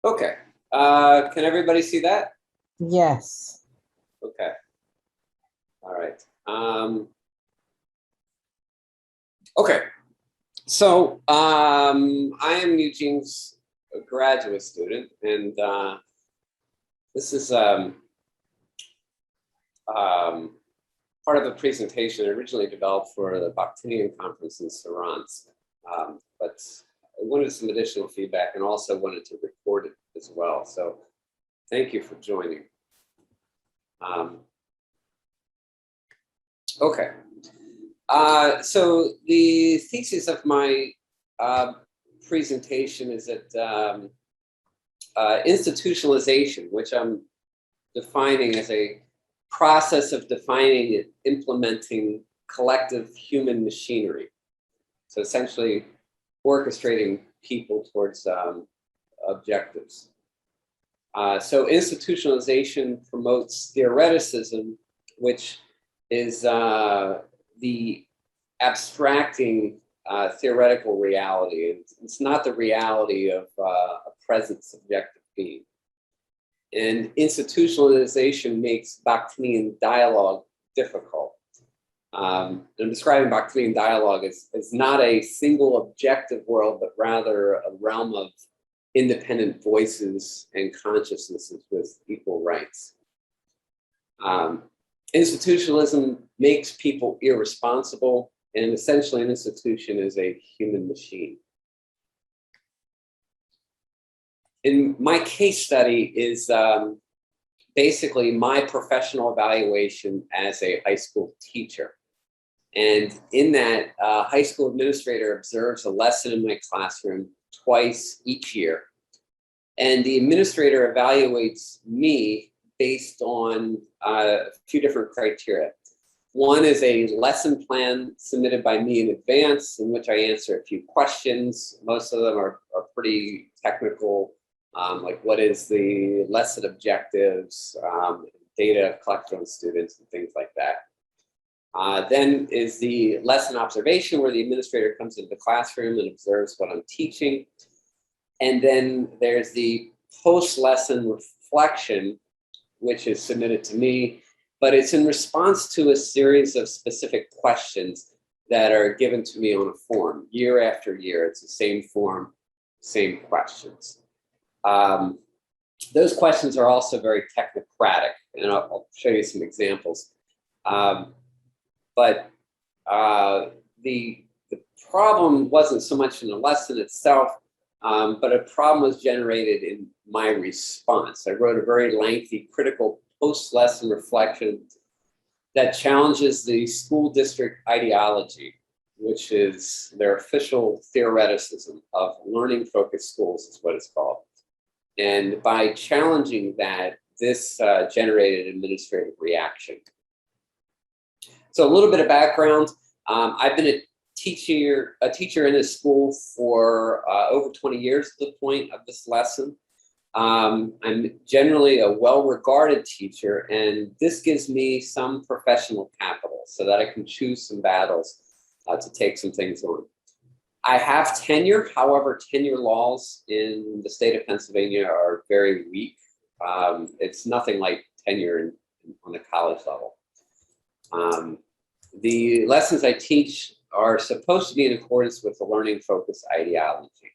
Okay. Can everybody see that? Yes. Okay. All right. Okay. So I am Eugene's graduate student, and this is part of a presentation originally developed for the Bakhtinian conference in Saransk. But I wanted some additional feedback and also wanted to record it as well. So thank you for joining. Okay. So the thesis of my presentation is that institutionalization, which I'm defining as a process of defining and implementing collective human machinery. So essentially orchestrating people towards objectives. So institutionalization promotes theoreticism, which is the abstracting theoretical reality. It's not the reality of a present subjective being. And institutionalization makes Bakhtinian dialogue difficult. I'm describing Bakhtinian dialogue as not a single objective world, but rather a realm of independent voices and consciousnesses with equal rights. Institutionalism makes people irresponsible, and essentially an institution is a human machine. In my case study is basically my professional evaluation as a high school teacher. And in that, high school administrator observes a lesson in my classroom twice each year. And the administrator evaluates me based on a few different criteria. One is a lesson plan submitted by me in advance, in which I answer a few questions. Most of them are pretty technical, like what is the lesson objectives, data collected on students, and things like that. Then is the lesson observation, where the administrator comes into the classroom and observes what I'm teaching. And then there's the post-lesson reflection, which is submitted to me, but it's in response to a series of specific questions that are given to me on a form year after year. It's the same form, same questions. Those questions are also very technocratic, and I'll show you some examples. But the problem wasn't so much in the lesson itself, but a problem was generated in my response. I wrote a very lengthy, critical post-lesson reflection that challenges the school district ideology, which is their official theoreticism of learning-focused schools, is what it's called. And by challenging that, this generated administrative reaction. So a little bit of background. I've been a teacher in this school for over 20 years at the point of this lesson. I'm generally a well-regarded teacher, and this gives me some professional capital so that I can choose some battles to take some things on. I have tenure, however, tenure laws in the state of Pennsylvania are very weak. It's nothing like tenure on the college level. The lessons I teach are supposed to be in accordance with the learning-focused ideology.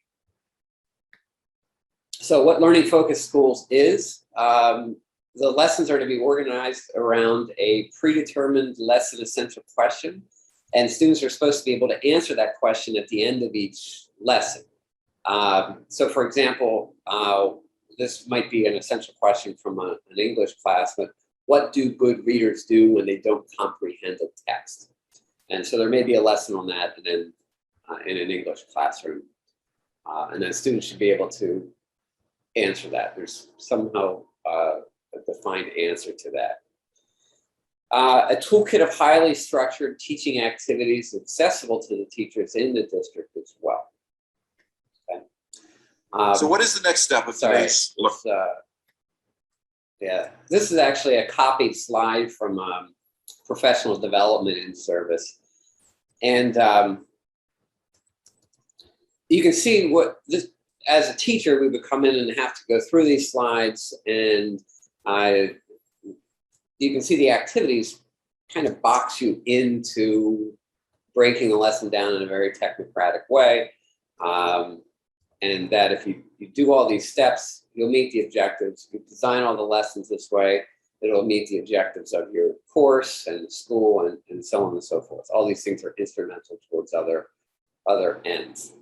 So what learning-focused schools is, the lessons are to be organized around a predetermined lesson essential question, and students are supposed to be able to answer that question at the end of each lesson. So for example, this might be an essential question from an English class, but what do good readers do when they don't comprehend a text? And so there may be a lesson on that, and then in an English classroom. And then students should be able to answer that. There's somehow a defined answer to that. A toolkit of highly structured teaching activities accessible to the teachers in the district as well. Okay. So what is the next step of today's look? Yeah, this is actually a copied slide from professional development in service. And you can see what this as a teacher, we would come in and have to go through these slides, and you can see the activities kind of box you into breaking the lesson down in a very technocratic way. And that if you do all these steps, you'll meet the objectives. You design all the lessons this way, it'll meet the objectives of your course and the school and so on and so forth. All these things are instrumental towards other ends.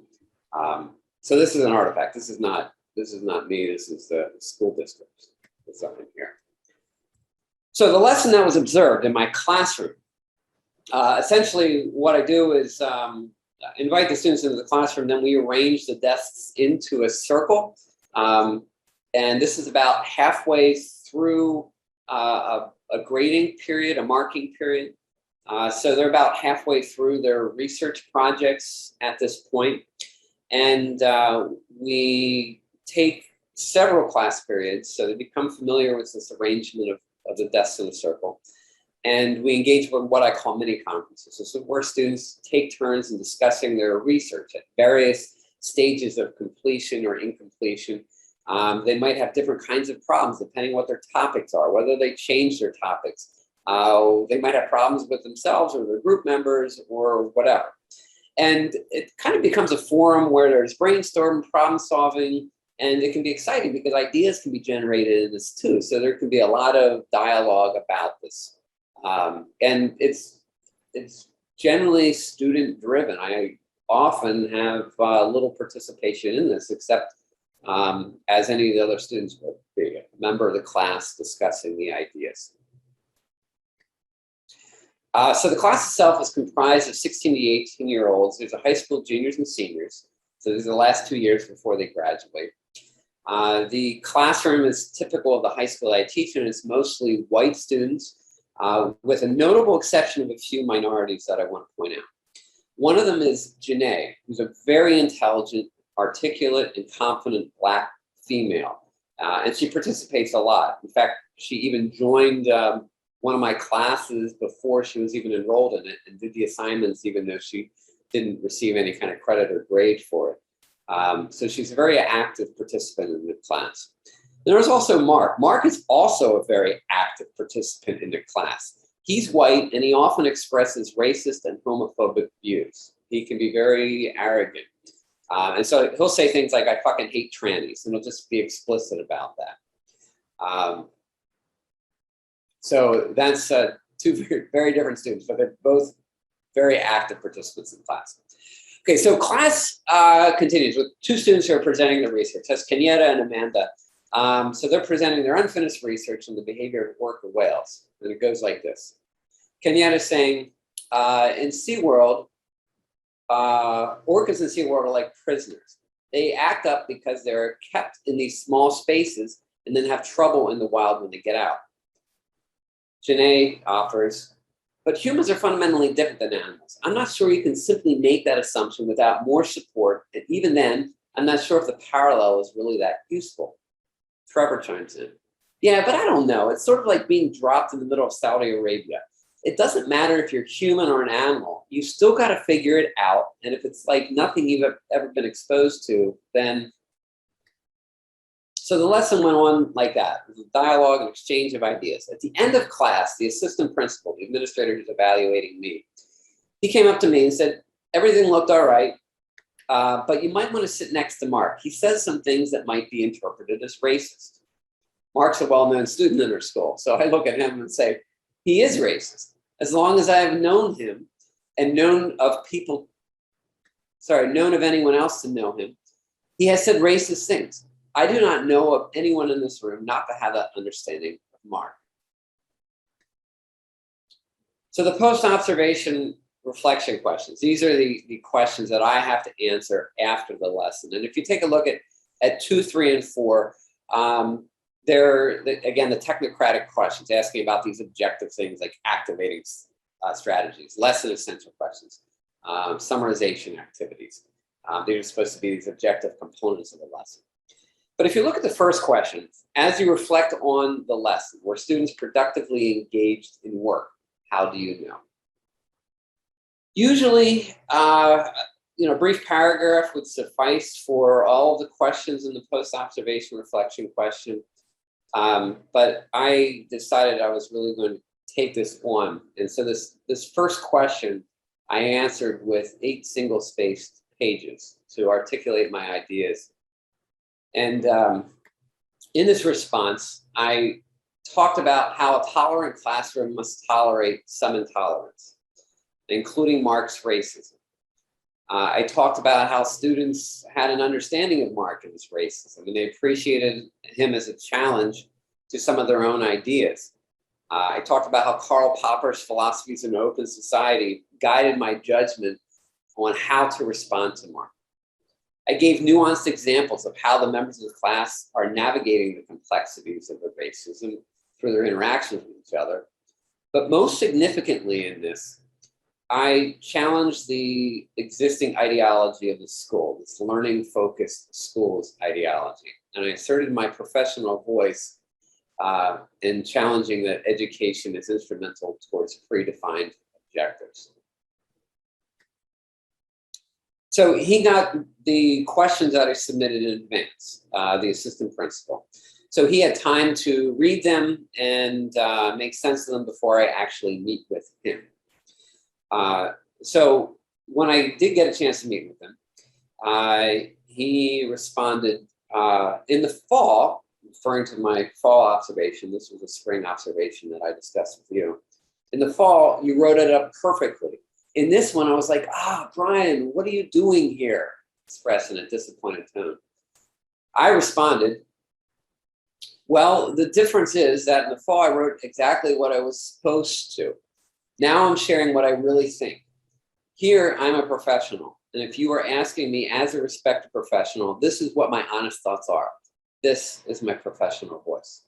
So this is an artifact. This is not me. This is the school discourse that's up in here. So the lesson that was observed in my classroom, essentially what I do is invite the students into the classroom, then we arrange the desks into a circle. And this is about halfway through a grading period, a marking period. So they're about halfway through their research projects at this point. And we take several class periods, so they become familiar with this arrangement of the desks in a circle. And we engage with what I call mini conferences. So this is where students take turns in discussing their research at various stages of completion or incompletion. They might have different kinds of problems depending what their topics are, whether they change their topics. They might have problems with themselves or their group members or whatever. And it kind of becomes a forum where there's brainstorming, problem solving, and it can be exciting because ideas can be generated in this too. So there can be a lot of dialogue about this. And it's generally student driven. I often have little participation in this, except as any of the other students would be a member of the class discussing the ideas. So the class itself is comprised of 16 to 18-year-olds. There's a high school juniors and seniors. So these are the last 2 years before they graduate. The classroom is typical of the high school I teach, and it's mostly white students, with a notable exception of a few minorities that I want to point out. One of them is Janae, who's a very intelligent, articulate, and confident Black female. And she participates a lot. In fact, she even joined one of my classes before she was even enrolled in it and did the assignments, even though she didn't receive any kind of credit or grade for it. So she's a very active participant in the class. There's also Mark. Mark is also a very active participant in the class. He's white and he often expresses racist and homophobic views. He can be very arrogant. And so he'll say things like, I fucking hate trannies, and he'll just be explicit about that. So that's two very different students, but they're both very active participants in class. Okay, so class continues with two students who are presenting their research. That's Kenyatta and Amanda. So they're presenting their unfinished research on the behavior and work of whales. And it goes like this. Kenyatta is saying, in SeaWorld, orcas in SeaWorld are like prisoners. They act up because they're kept in these small spaces and then have trouble in the wild when they get out. Janae offers, but humans are fundamentally different than animals. I'm not sure you can simply make that assumption without more support. And even then, I'm not sure if the parallel is really that useful. Trevor chimes in. Yeah, but I don't know. It's sort of like being dropped in the middle of Saudi Arabia. It doesn't matter if you're human or an animal. You still got to figure it out. And if it's like nothing you've ever been exposed to, then... So the lesson went on like that. It was a dialogue and exchange of ideas. At the end of class, the assistant principal, the administrator who's evaluating me, he came up to me and said, everything looked all right, but you might want to sit next to Mark. He says some things that might be interpreted as racist. Mark's a well-known student in our school. So I look at him and say, he is racist. As long as I have known him and known of anyone else to know him, he has said racist things. I do not know of anyone in this room not to have that understanding of Mark. So the post-observation reflection questions, these are the questions that I have to answer after the lesson. And if you take a look at 2, 3, and 4, they're, again, the technocratic questions, asking about these objective things like activating strategies, lesson essential questions, summarization activities. They're supposed to be these objective components of the lesson. But if you look at the first question, as you reflect on the lesson, were students productively engaged in work? How do you know? Usually, a brief paragraph would suffice for all the questions in the post-observation reflection question. But I decided I was really going to take this on. And so this first question I answered with 8 single-spaced pages to articulate my ideas. And in this response, I talked about how a tolerant classroom must tolerate some intolerance, including Marx's racism. I talked about how students had an understanding of Marx's racism, and they appreciated him as a challenge to some of their own ideas. I talked about how Karl Popper's philosophies in open society guided my judgment on how to respond to Marx. I gave nuanced examples of how the members of the class are navigating the complexities of the racism through their interactions with each other. But most significantly in this, I challenged the existing ideology of the school, this learning-focused schools ideology. And I asserted my professional voice in challenging that education is instrumental towards predefined objectives. So he got the questions that I submitted in advance, the assistant principal. So he had time to read them and make sense of them before I actually meet with him. So when I did get a chance to meet with him, he responded in the fall, referring to my fall observation. This was a spring observation that I discussed with you. In the fall, you wrote it up perfectly. In this one, I was like, Bryan, what are you doing here? Expressed in a disappointed tone. I responded, well, the difference is that in the fall, I wrote exactly what I was supposed to. Now I'm sharing what I really think. Here, I'm a professional. And if you are asking me as a respected professional, this is what my honest thoughts are. This is my professional voice.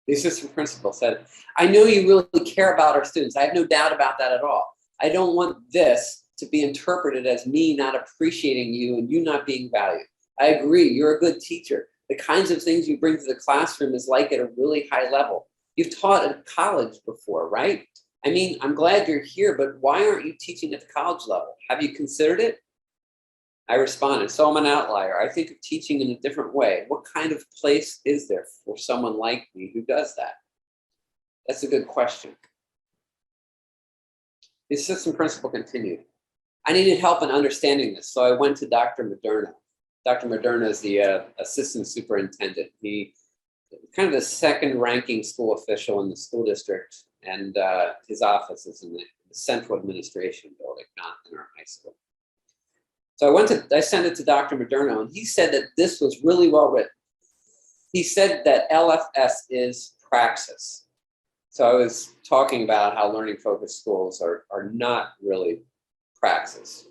The assistant principal said, I know you really care about our students. I have no doubt about that at all. I don't want this to be interpreted as me not appreciating you and you not being valued. I agree, you're a good teacher. The kinds of things you bring to the classroom is like at a really high level. You've taught at college before, right? I mean, I'm glad you're here, but why aren't you teaching at the college level? Have you considered it? I responded, so I'm an outlier. I think of teaching in a different way. What kind of place is there for someone like me who does that? That's a good question. The assistant principal continued. I needed help in understanding this, so I went to Dr. Moderna. Dr. Moderna is the assistant superintendent. He kind of the second ranking school official in the school district, and his office is in the central administration building, not in our high school. So I sent it to Dr. Moderna, and he said that this was really well written. He said that LFS is praxis. So I was talking about how learning-focused schools are not really praxis.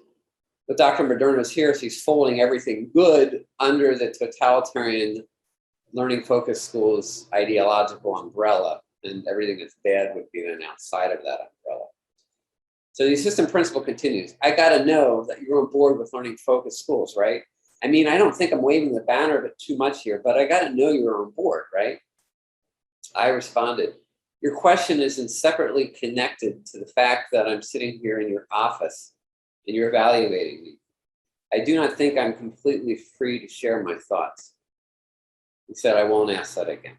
But Dr. Moderna is here, so he's folding everything good under the totalitarian learning-focused schools ideological umbrella, and everything that's bad would be then outside of that umbrella. So the assistant principal continues, I gotta know that you're on board with learning-focused schools, right? I mean, I don't think I'm waving the banner of it too much here, but I gotta know you're on board, right? I responded, your question isn't separately connected to the fact that I'm sitting here in your office and you're evaluating me. I do not think I'm completely free to share my thoughts. He said, I won't ask that again.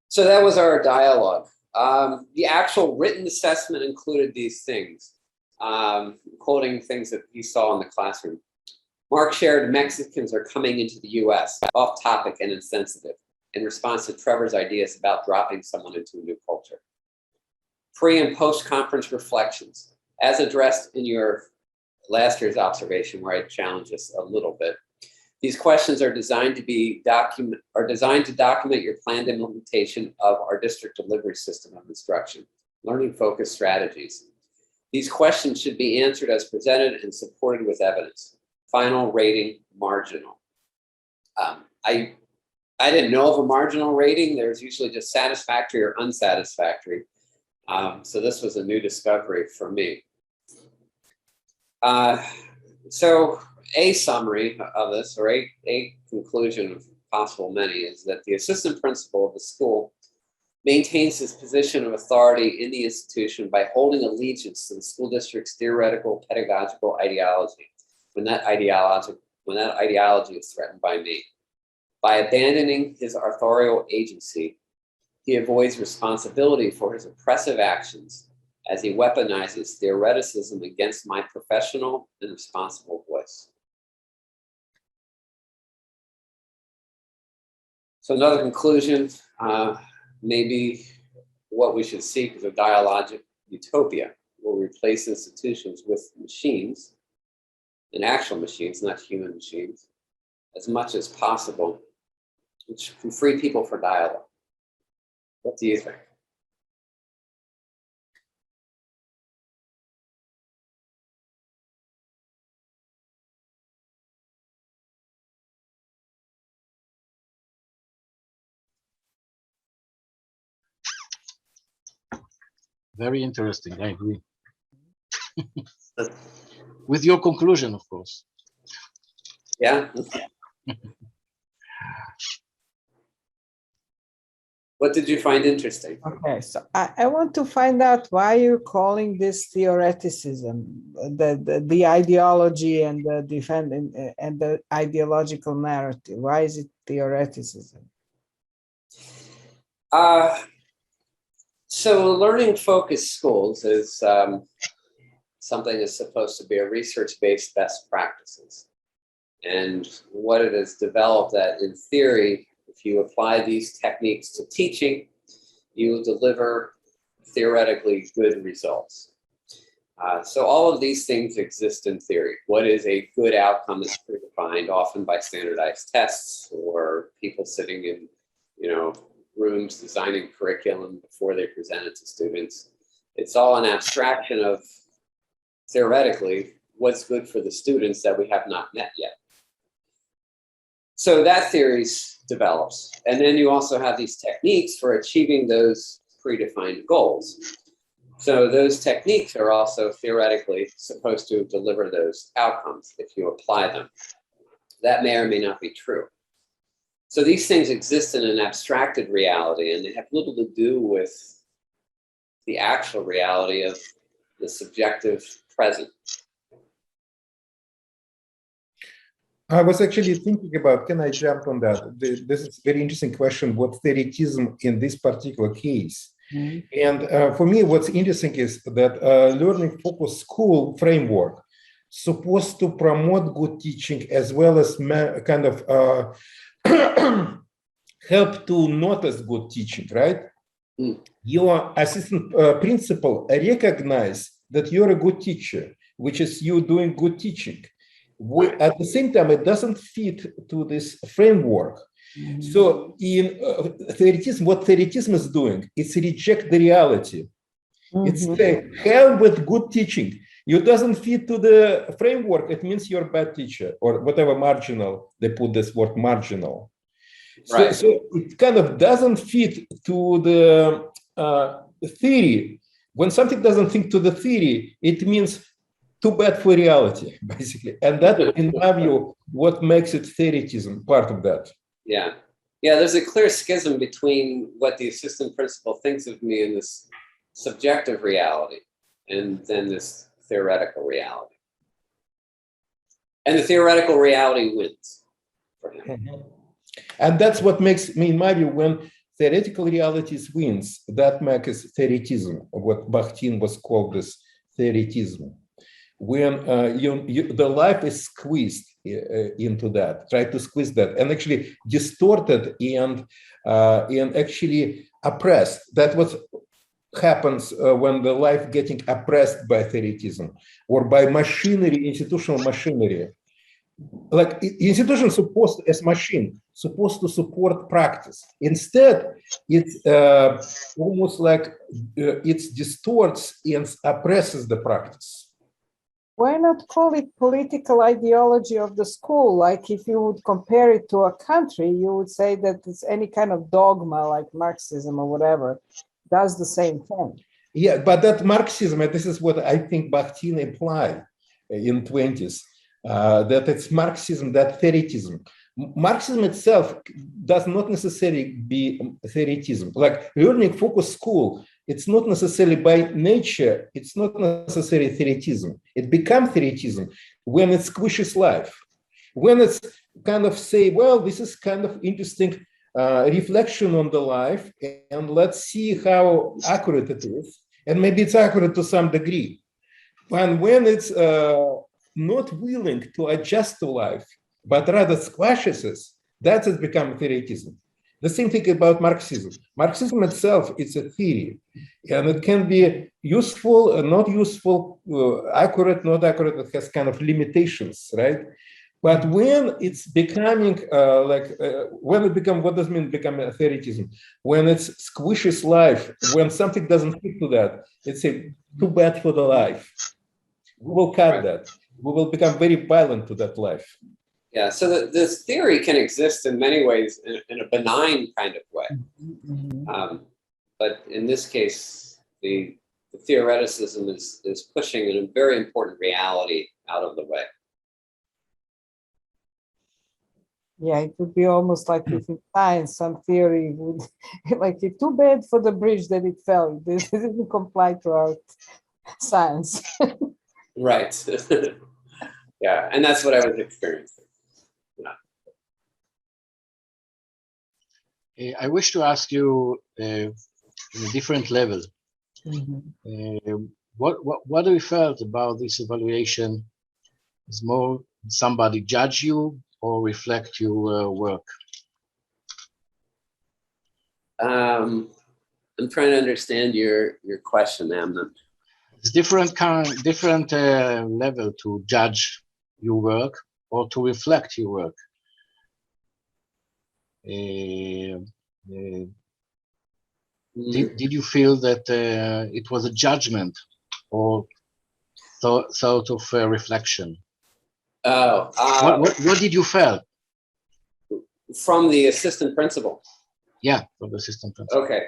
So that was our dialogue. The actual written assessment included these things, quoting things that he saw in the classroom. Mark shared Mexicans are coming into the US, off topic and insensitive, in response to Trevor's ideas about dropping someone into a new culture. Pre and post-conference reflections, as addressed in your last year's observation where I challenged us a little bit. These questions are designed to document your planned implementation of our district delivery system of instruction, learning-focused strategies. These questions should be answered as presented and supported with evidence. Final rating, marginal. I didn't know of a marginal rating. There's usually just satisfactory or unsatisfactory. So this was a new discovery for me. So a summary of this, or a conclusion of possible many, is that the assistant principal of the school maintains his position of authority in the institution by holding allegiance to the school district's theoretical pedagogical ideology when that ideology is threatened by me. By abandoning his authorial agency, he avoids responsibility for his oppressive actions as he weaponizes theoreticism against my professional and responsible voice. So another conclusion, maybe what we should seek is a dialogic utopia. We'll replace institutions with machines, and actual machines, not human machines, as much as possible, which can free people for dialogue. What do you think? Very interesting, I agree. With your conclusion, of course. Yeah. What did you find interesting? Okay, so I want to find out why you're calling this theoreticism, the ideology and the defending and the ideological narrative. Why is it theoreticism? So learning focused schools is something that's supposed to be a research-based best practices. And what it has developed that in theory, if you apply these techniques to teaching, you will deliver theoretically good results. So all of these things exist in theory. What is a good outcome is predefined often by standardized tests or people sitting in, rooms designing curriculum before they present it to students. It's all an abstraction of theoretically what's good for the students that we have not met yet. So that theory develops. And then you also have these techniques for achieving those predefined goals. So those techniques are also theoretically supposed to deliver those outcomes if you apply them. That may or may not be true. So these things exist in an abstracted reality, and they have little to do with the actual reality of the subjective present. I was actually thinking about, can I jump on that? This is a very interesting question, what theoretism in this particular case. Mm-hmm. And for me, what's interesting is that learning focused school framework supposed to promote good teaching as well as kind of help to notice good teaching, right? Mm. Your assistant principal recognize that you're a good teacher, which is you doing good teaching. At the same time, it doesn't fit to this framework. Mm-hmm. So in theoretism, what theoretism is doing, it's reject the reality. Mm-hmm. It's say, hell with good teaching. You doesn't fit to the framework, it means you're a bad teacher, or whatever marginal, they put this word marginal. Right. So it kind of doesn't fit to the theory. When something doesn't fit to the theory, it means too bad for reality, basically. And that, in my view, what makes it theoretism, part of that. Yeah. Yeah, there's a clear schism between what the assistant principal thinks of me in this subjective reality and then this theoretical reality. And the theoretical reality wins for him. Mm-hmm. And that's what makes me, in my view, when theoretical realities wins, that makes theoretism, what Bakhtin was called this theoretism. When the life is squeezed into that, try to squeeze that, and actually distorted and actually oppressed. That's what happens when the life getting oppressed by theoretism or by machinery, institutional machinery. Like institution supposed as machine supposed to support practice. Instead, it's almost like it distorts and oppresses the practice. Why not call it political ideology of the school? Like if you would compare it to a country, you would say that it's any kind of dogma like Marxism or whatever, does the same thing. Yeah, but that Marxism, and this is what I think Bakhtin implied in 20s, that it's Marxism, that theoretism. Marxism itself does not necessarily be theoretism. Like learning focus school, it's not necessarily by nature, it's not necessarily theoretism. It becomes theoretism when it squishes life. When it's kind of say, well, this is kind of interesting reflection on the life, and let's see how accurate it is. And maybe it's accurate to some degree. And when it's not willing to adjust to life, but rather squashes us, that has become theoretism. The same thing about Marxism. Marxism itself is a theory, and it can be useful, not useful, accurate, not accurate. It has kind of limitations, right? But when it's becoming when it becomes, what does it mean become a theoretism? When it squishes life, when something doesn't fit to that, it's a too bad for the life. We will cut that. We will become very violent to that life. Yeah, so this theory can exist in many ways in a benign kind of way. But in this case, the theoreticism is pushing a very important reality out of the way. Yeah, it would be almost like if in science, some theory would, like, it's too bad for the bridge that it fell. This didn't comply to our science. Right. Yeah, and that's what I was experiencing. I wish to ask you in a different level. What do you felt about this evaluation? Is more somebody judge you or reflect your work? I'm trying to understand your question, Amnon. It's different level to judge your work or to reflect your work. Did you feel that it was a judgment or sort of reflection? What did you feel? From the assistant principal? Yeah, from the assistant principal. Okay.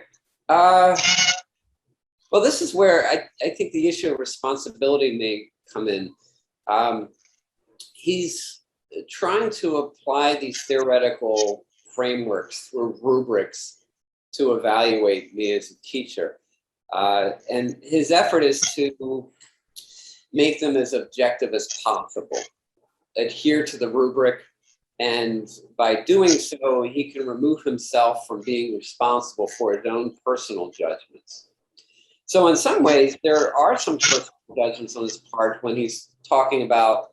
Well, this is where I think the issue of responsibility may come in. He's trying to apply these theoretical frameworks or rubrics to evaluate me as a teacher. And his effort is to make them as objective as possible, adhere to the rubric, and by doing so, he can remove himself from being responsible for his own personal judgments. So in some ways, there are some personal judgments on his part when he's talking about,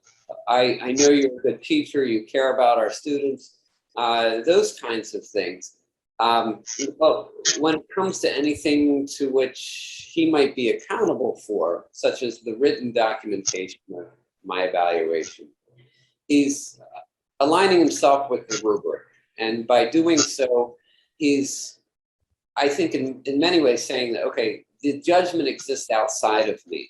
I know you're a good teacher, you care about our students, those kinds of things. But when it comes to anything to which he might be accountable for, such as the written documentation of my evaluation, he's aligning himself with the rubric. And by doing so, he's, I think, in many ways saying that, okay, the judgment exists outside of me.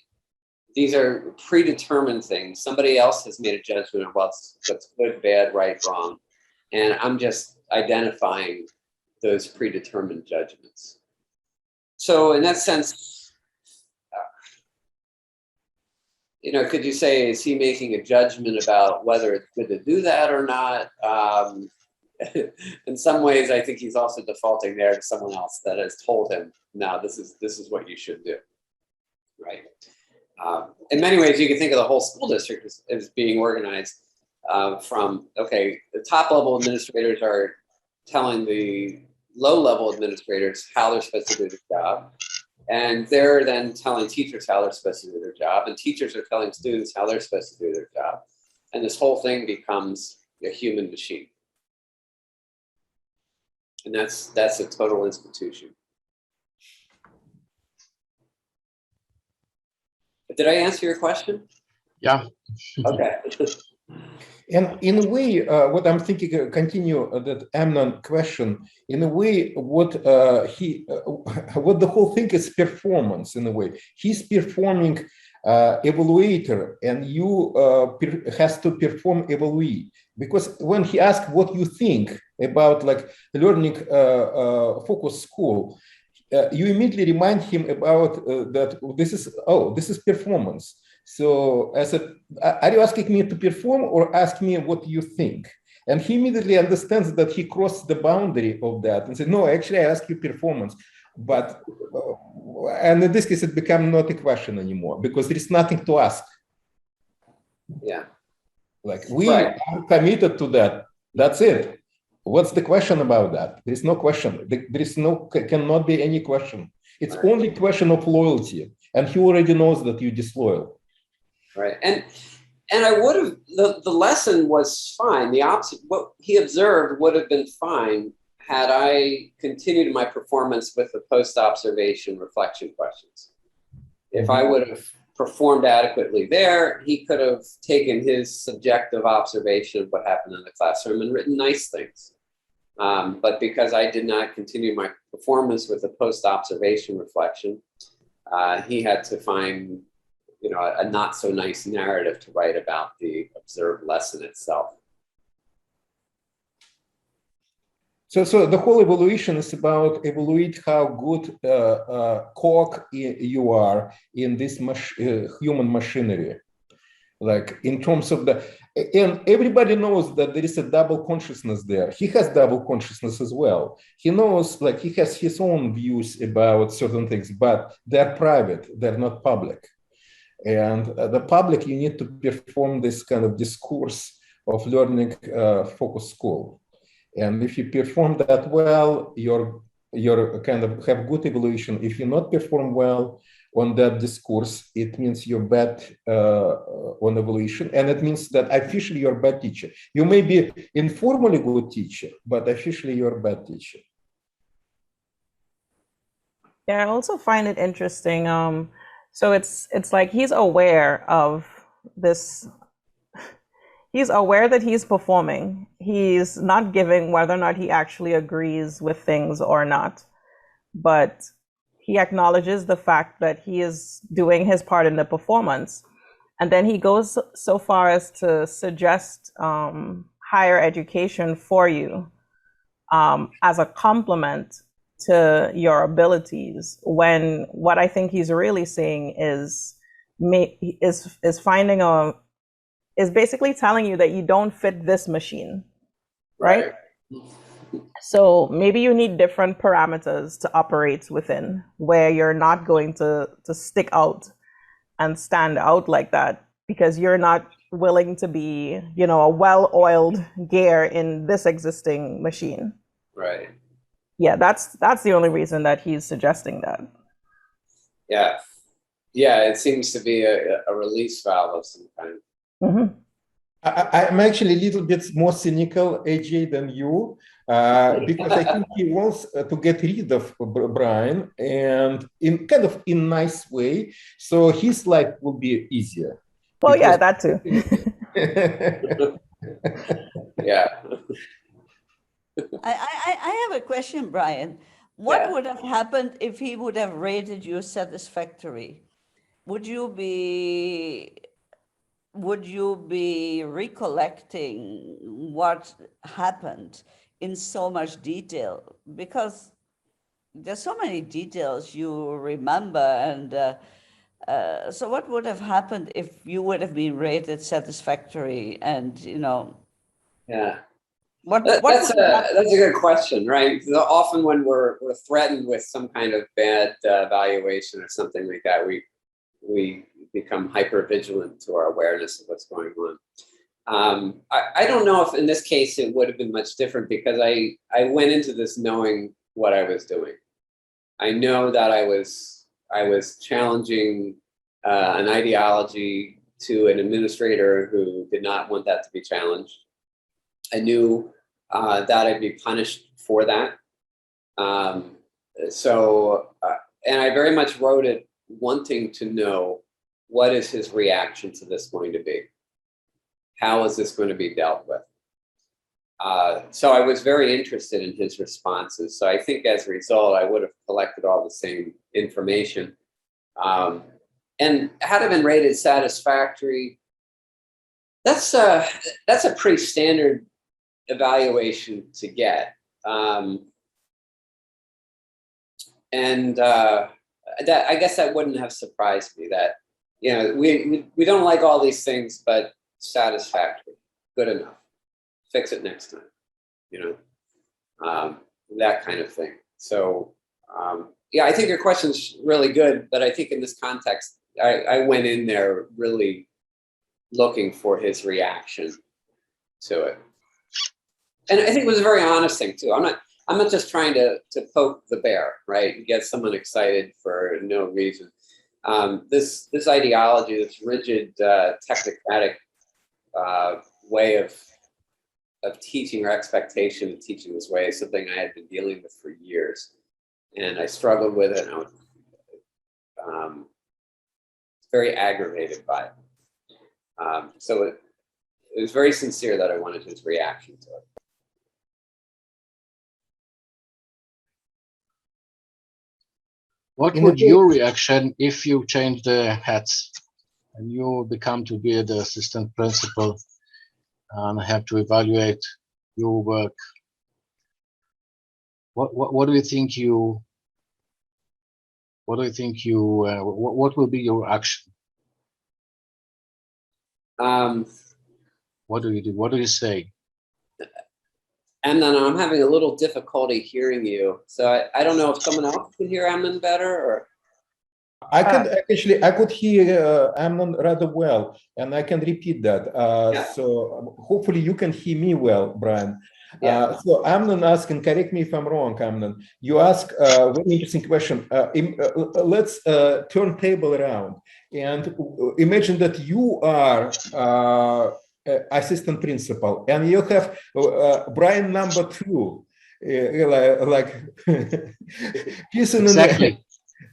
These are predetermined things. Somebody else has made a judgment of what's good, bad, right, wrong. And I'm just identifying those predetermined judgments. So in that sense, could you say, is he making a judgment about whether it's good to do that or not? In some ways, I think he's also defaulting there to someone else that has told him, no, this is what you should do, right? In many ways, you can think of the whole school district as being organized from, okay, the top level administrators are telling the low level administrators how they're supposed to do their job. And they're then telling teachers how they're supposed to do their job. And teachers are telling students how they're supposed to do their job. And this whole thing becomes a human machine. And that's a total institution. Did I answer your question? Yeah. Okay. And in a way, what I'm thinking, continue that Amnon question, in a way, what the whole thing is performance, in a way. He's performing evaluator, and you has to perform evaluee. Because when he asks what you think about like learning focus school, you immediately remind him about that this is performance. So I said, are you asking me to perform or ask me what you think? And he immediately understands that he crossed the boundary of that and said, no, actually, I ask you performance. But, and in this case, it becomes not a question anymore because there is nothing to ask. Yeah. Like we are committed to that. That's it. What's the question about that? There is no question. There is no, cannot be any question. It's only question of loyalty. And he already knows that you're disloyal. Right. And I would have, the lesson was fine. The opposite, what he observed would have been fine had I continued my performance with the post-observation reflection questions. If I would have performed adequately there, he could have taken his subjective observation of what happened in the classroom and written nice things. But because I did not continue my performance with the post-observation reflection, he had to find, you know, a not so nice narrative to write about the observed lesson itself. So the whole evaluation is about evaluate how good cog you are in this human machinery. Like in terms of the, and everybody knows that there is a double consciousness there. He has double consciousness as well. He knows, like he has his own views about certain things, but they're private, they're not public. And the public, you need to perform this kind of discourse of learning focus school. And if you perform that well, you're kind of have good evaluation. If you not perform well on that discourse, it means you're bad on evaluation. And it means that officially you're a bad teacher. You may be informally good teacher, but officially you're a bad teacher. Yeah, I also find it interesting. So it's like he's aware of this. He's aware that he's performing. He's not giving whether or not he actually agrees with things or not. But he acknowledges the fact that he is doing his part in the performance. And then he goes so far as to suggest higher education for you as a complement to your abilities, when what I think he's really saying is finding is basically telling you that you don't fit this machine, right? So maybe you need different parameters to operate within, where you're not going to stick out and stand out like that because you're not willing to be, you know, a well-oiled gear in this existing machine. Right. Yeah, that's the only reason that he's suggesting that. Yeah. Yeah, it seems to be a release valve of some kind. Mm-hmm. I'm actually a little bit more cynical, AJ, than you, because I think he wants to get rid of Bryan, and in kind of in nice way, so his life will be easier. Well, yeah, that too. Yeah. I have a question, Bryan. What would have happened if he would have rated you satisfactory? Would you be recollecting what happened in so much detail? Because there's so many details you remember, and so what would have happened if you would have been rated satisfactory? And you know, that's a good question, right? Often when we're threatened with some kind of bad evaluation or something like that, we become hyper vigilant to our awareness of what's going on. I don't know if in this case it would have been much different, because I went into this knowing what I was doing. I know that I was challenging an ideology to an administrator who did not want that to be challenged. I knew that I'd be punished for that. And I very much wrote it wanting to know, what is his reaction to this going to be? How is this going to be dealt with? So I was very interested in his responses. So I think as a result, I would have collected all the same information. And had it been rated satisfactory, that's a pretty standard evaluation to get. That, I guess that wouldn't have surprised me, that, you know, we don't like all these things, but satisfactory, good enough. fix it next time, that kind of thing. So yeah, I think your question's really good, but I think in this context, I went in there really looking for his reaction to it. And I think it was a very honest thing too. I'm not just trying to poke the bear, right? And get someone excited for no reason. This ideology, this rigid, technocratic way of teaching, or expectation of teaching this way, is something I had been dealing with for years, and I struggled with it. And I was very aggravated by it. So it was very sincere that I wanted his reaction to it. What would your reaction if you change the hats and you become to be the assistant principal and have to evaluate your work? What do you think you? What do you think you? What will be your action? What do you do? What do you say? Amnon, I'm having a little difficulty hearing you. So I don't know if someone else can hear Amnon better, or. I could hear Amnon rather well, and I can repeat that. So hopefully you can hear me well, Brian. Yeah. So Amnon asking, correct me if I'm wrong, Amnon. You ask a very interesting question. Let's turn table around and imagine that you are assistant principal, and you have Brian number 2, like Exactly.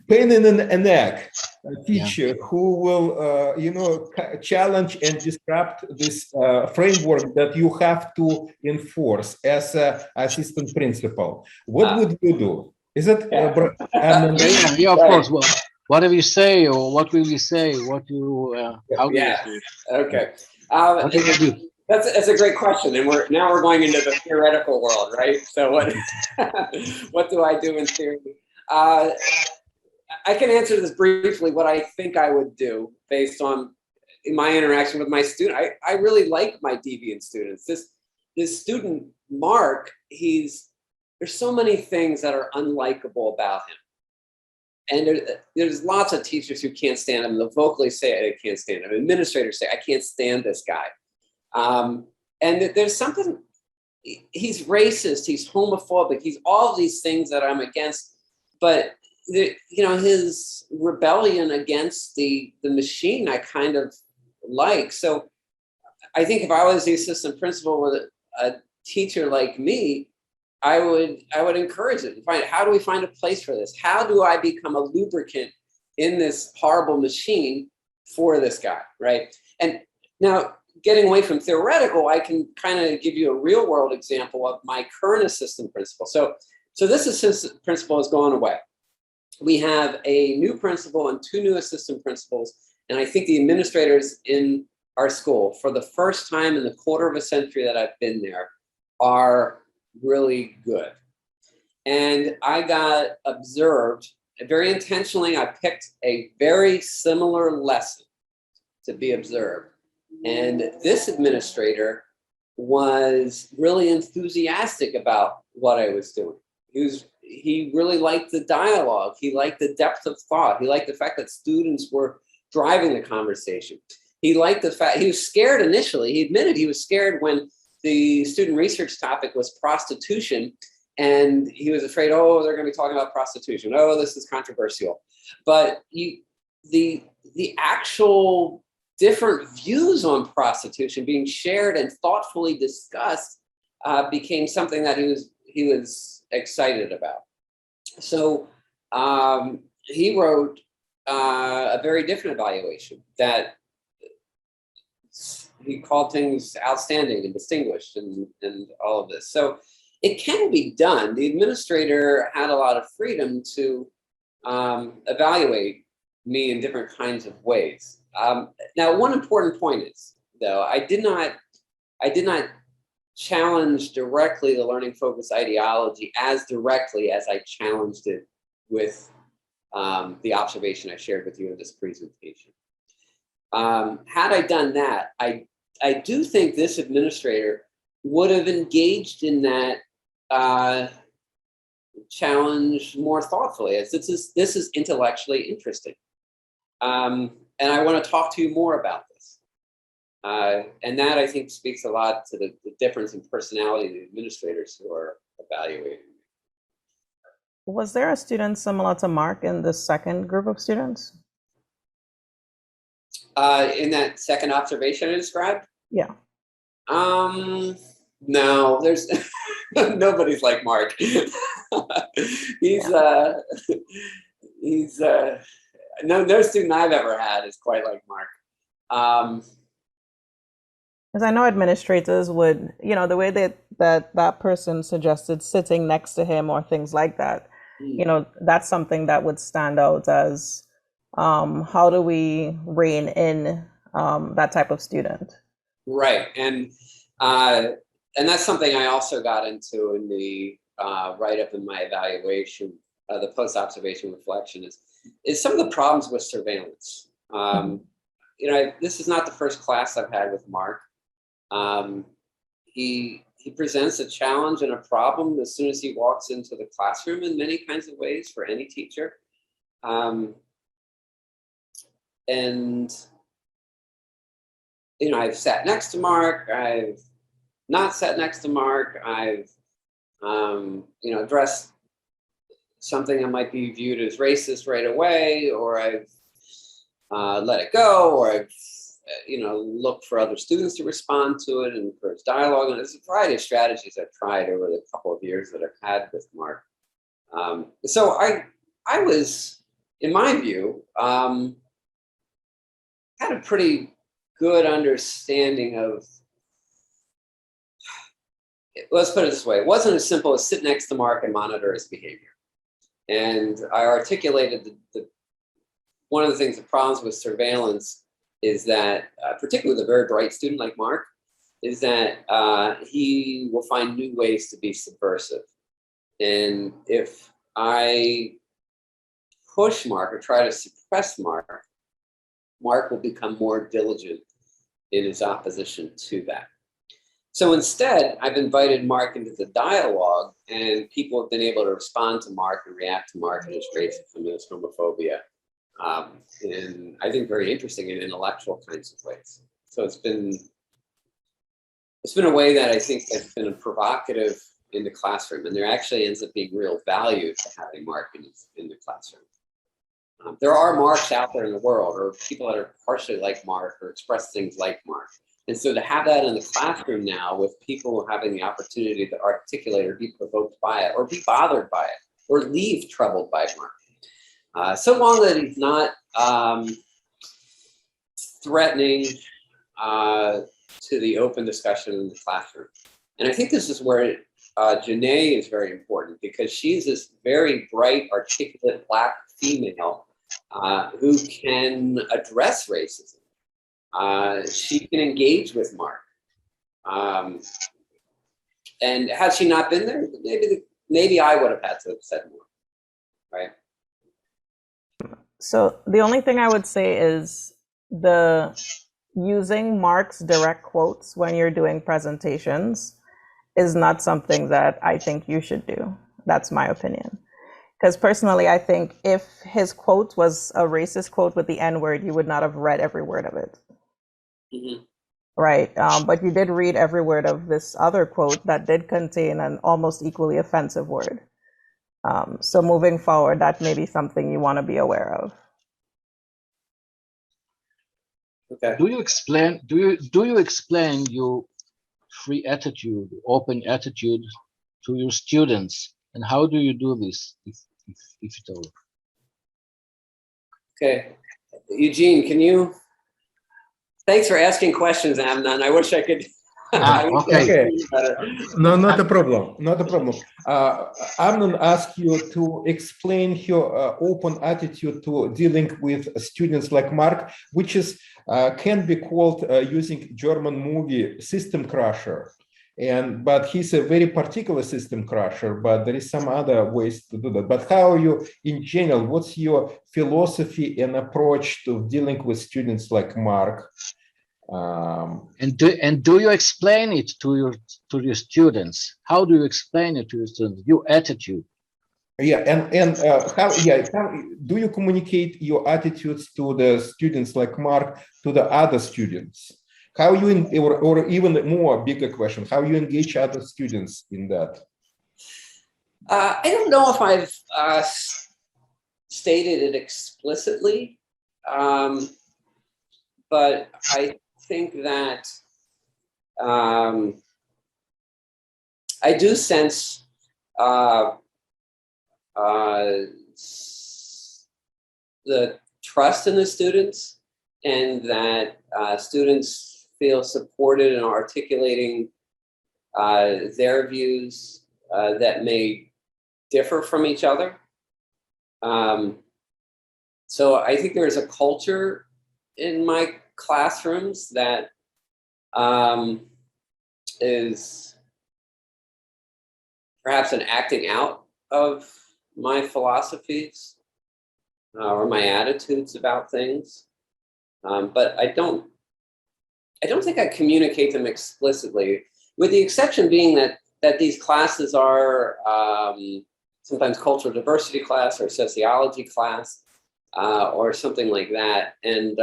pain in a neck, a teacher who will, challenge and disrupt this framework that you have to enforce as an assistant principal. What would you do? Is it? Yeah, of course. Well, whatever you say, or what will you say? What you? How do you say it? Okay. What do you do? That's a great question, and we're going into the theoretical world, right? So what do I do in theory? I can answer this briefly. What I think I would do based on my interaction with my student. I really like my deviant students. This student Mark, there's so many things that are unlikable about him. And there's lots of teachers who can't stand him. They'll vocally say I can't stand him. Administrators say I can't stand this guy. And there's something, he's racist, he's homophobic, he's all these things that I'm against. But his rebellion against the machine I kind of like. So I think if I was the assistant principal with a teacher like me, I would encourage it and find how do we find a place for this? How do I become a lubricant in this horrible machine for this guy, right? And now getting away from theoretical, I can kind of give you a real world example of my current assistant principal. So this assistant principal has gone away. We have a new principal and 2 new assistant principals. And I think the administrators in our school, for the first time in the quarter of a century that I've been there, are really good. And I got observed very intentionally. I picked a very similar lesson to be observed. And this administrator was really enthusiastic about what I was doing. He really liked the dialogue. He liked the depth of thought. He liked the fact that students were driving the conversation. He liked the fact, he was scared initially. He admitted he was scared when the student research topic was prostitution. And he was afraid, oh, they're going to be talking about prostitution. Oh, this is controversial. But the actual different views on prostitution being shared and thoughtfully discussed became something that he was excited about. So he wrote a very different evaluation that he called things outstanding and distinguished and all of this. So it can be done. The administrator had a lot of freedom to evaluate me in different kinds of ways. Now, one important point is, though, I did not challenge directly the learning focus ideology as directly as I challenged it with the observation I shared with you in this presentation. Had I done that, I do think this administrator would have engaged in that challenge more thoughtfully, as this is intellectually interesting. And I want to talk to you more about this. And that, I think, speaks a lot to the difference in personality of the administrators who are evaluating. Was there a student similar to Mark in the second group of students? In that second observation I described? Yeah. No, there's nobody's like Mark. No student I've ever had is quite like Mark. Because I know administrators would, the way that person suggested sitting next to him or things like that, that's something that would stand out as how do we rein in that type of student? Right. And that's something I also got into in the write-up in my evaluation, the post-observation reflection is some of the problems with surveillance. This is not the first class I've had with Mark. He presents a challenge and a problem as soon as he walks into the classroom in many kinds of ways for any teacher. And I've sat next to Mark, I've not sat next to Mark, I've addressed something that might be viewed as racist right away, or I've let it go, or I've looked for other students to respond to it and encourage dialogue. And there's a variety of strategies I've tried over the couple of years that I've had with Mark. So I was, in my view, had a pretty good understanding of, let's put it this way, it wasn't as simple as sit next to Mark and monitor his behavior. And I articulated one of the things, the problems with surveillance is that, particularly with a very bright student like Mark, is that he will find new ways to be subversive. And if I push Mark or try to suppress Mark, Mark will become more diligent in his opposition to that. So instead, I've invited Mark into the dialogue, and people have been able to respond to Mark and react to Mark and his racism and his homophobia in, I think, very interesting and intellectual kinds of ways. So it's been a way that I think has been provocative in the classroom, and there actually ends up being real value to having Mark in the classroom. There are Marks out there in the world, or people that are partially like Mark or express things like Mark. And so to have that in the classroom now, with people having the opportunity to articulate or be provoked by it, or be bothered by it, or leave troubled by Mark, so long that he's not threatening to the open discussion in the classroom. And I think this is where Janae is very important, because she's this very bright, articulate Black female who can address racism. She can engage with Mark. And had she not been there, maybe I would have had to have said more, right? So the only thing I would say is using Mark's direct quotes when you're doing presentations is not something that I think you should do. That's my opinion. Because personally, I think if his quote was a racist quote with the N-word, you would not have read every word of it. Mm-hmm. Right. But you did read every word of this other quote that did contain an almost equally offensive word. So moving forward, that may be something you want to be aware of. Okay. Do you explain your free attitude, open attitude to your students, and how do you do this, if at all? Okay, Eugene, can you? Thanks for asking questions, Amnon. I wish I could. Okay. No, not a problem. Not a problem. Amnon asked you to explain your open attitude to dealing with students like Mark, which is can be called using German movie System Crusher. But he's a very particular system crusher, but there is some other ways to do that. But how are you in general? What's your philosophy and approach to dealing with students like Mark? And do you explain it to your students? How do you explain it to your students? Your attitude. Yeah, and how do you communicate your attitudes to the students like Mark to the other students? How you or even more bigger question, how you engage other students in that? I don't know if I've stated it explicitly, but I think that I do sense the trust in the students, and that students feel supported in articulating their views that may differ from each other. So I think there's a culture in my classrooms that is perhaps an acting out of my philosophies or my attitudes about things, but I don't think I communicate them explicitly, with the exception being that these classes are sometimes cultural diversity class or sociology class or something like that, and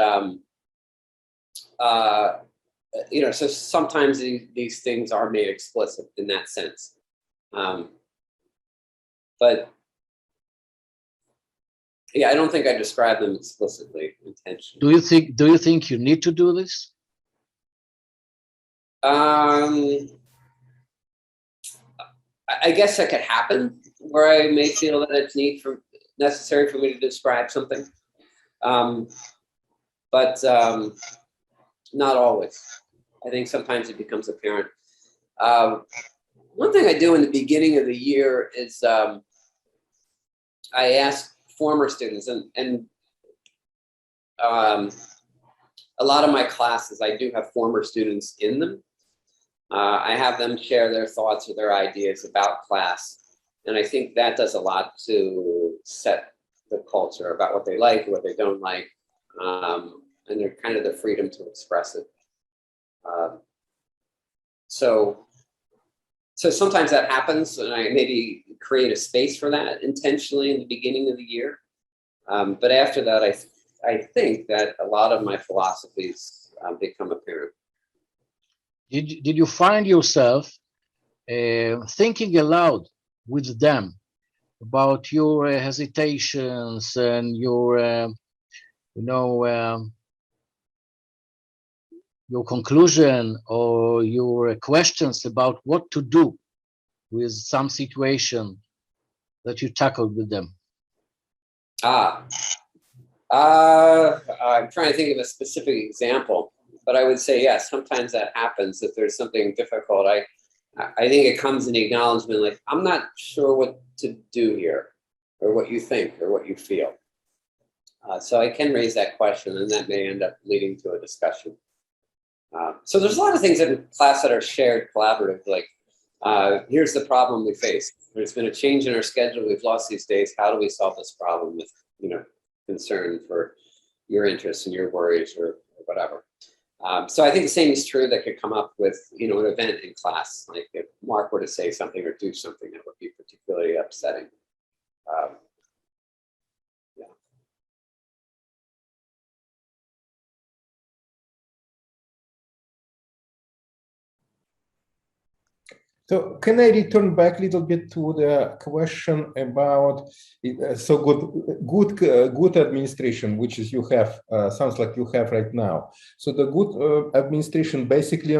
you know, so sometimes these things are made explicit in that sense, but yeah, I don't think I describe them explicitly, intentionally. Do you think you need to do this? I guess that could happen where I may feel that it's necessary for me to describe something, but not always. I think sometimes it becomes apparent. One thing I do in the beginning of the year is I ask former students, and a lot of my classes, I do have former students in them. I have them share their thoughts or their ideas about class. And I think that does a lot to set the culture about what they like, what they don't like, and they're kind of the freedom to express it. So sometimes that happens, and I maybe create a space for that intentionally in the beginning of the year. But after that, I think that a lot of my philosophies become apparent. Did you find yourself thinking aloud with them about your hesitations and your, your conclusion or your questions about what to do with some situation that you tackled with them? I'm trying to think of a specific example, but I would say yes, sometimes that happens. If there's something difficult, I think it comes in the acknowledgement, like, I'm not sure what to do here, or what you think, or what you feel. So I can raise that question, and that may end up leading to a discussion. So there's a lot of things in class that are shared collaborative, like, here's the problem we face. There's been a change in our schedule. We've lost these days. How do we solve this problem with, concern for your interests and your worries or whatever. So I think the same is true that could come up with, an event in class. Like if Mark were to say something or do something that would be particularly upsetting. Yeah. So can I return back a little bit to the question about good administration, which is you have sounds like you have right now. So the good administration basically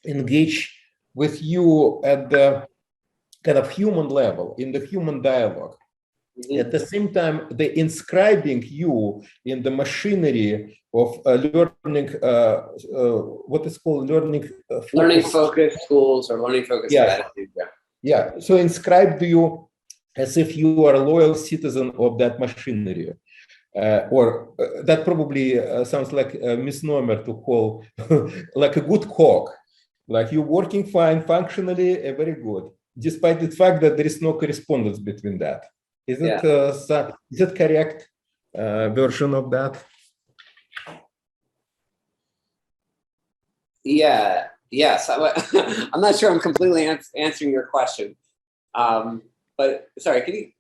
engage with you at the kind of human level, in the human dialogue. Mm-hmm. At the same time, they inscribing you in the machinery of learning, what is called learning focused schools or learning focused strategies. Yeah. So inscribed you as if you are a loyal citizen of that machinery. Or that probably sounds like a misnomer to call like a good cook. Like you're working fine, functionally, very good, despite the fact that there is no correspondence between that. Is it is it correct version of that? Yeah, yes. I'm not sure I'm completely answering your question. But sorry, can you?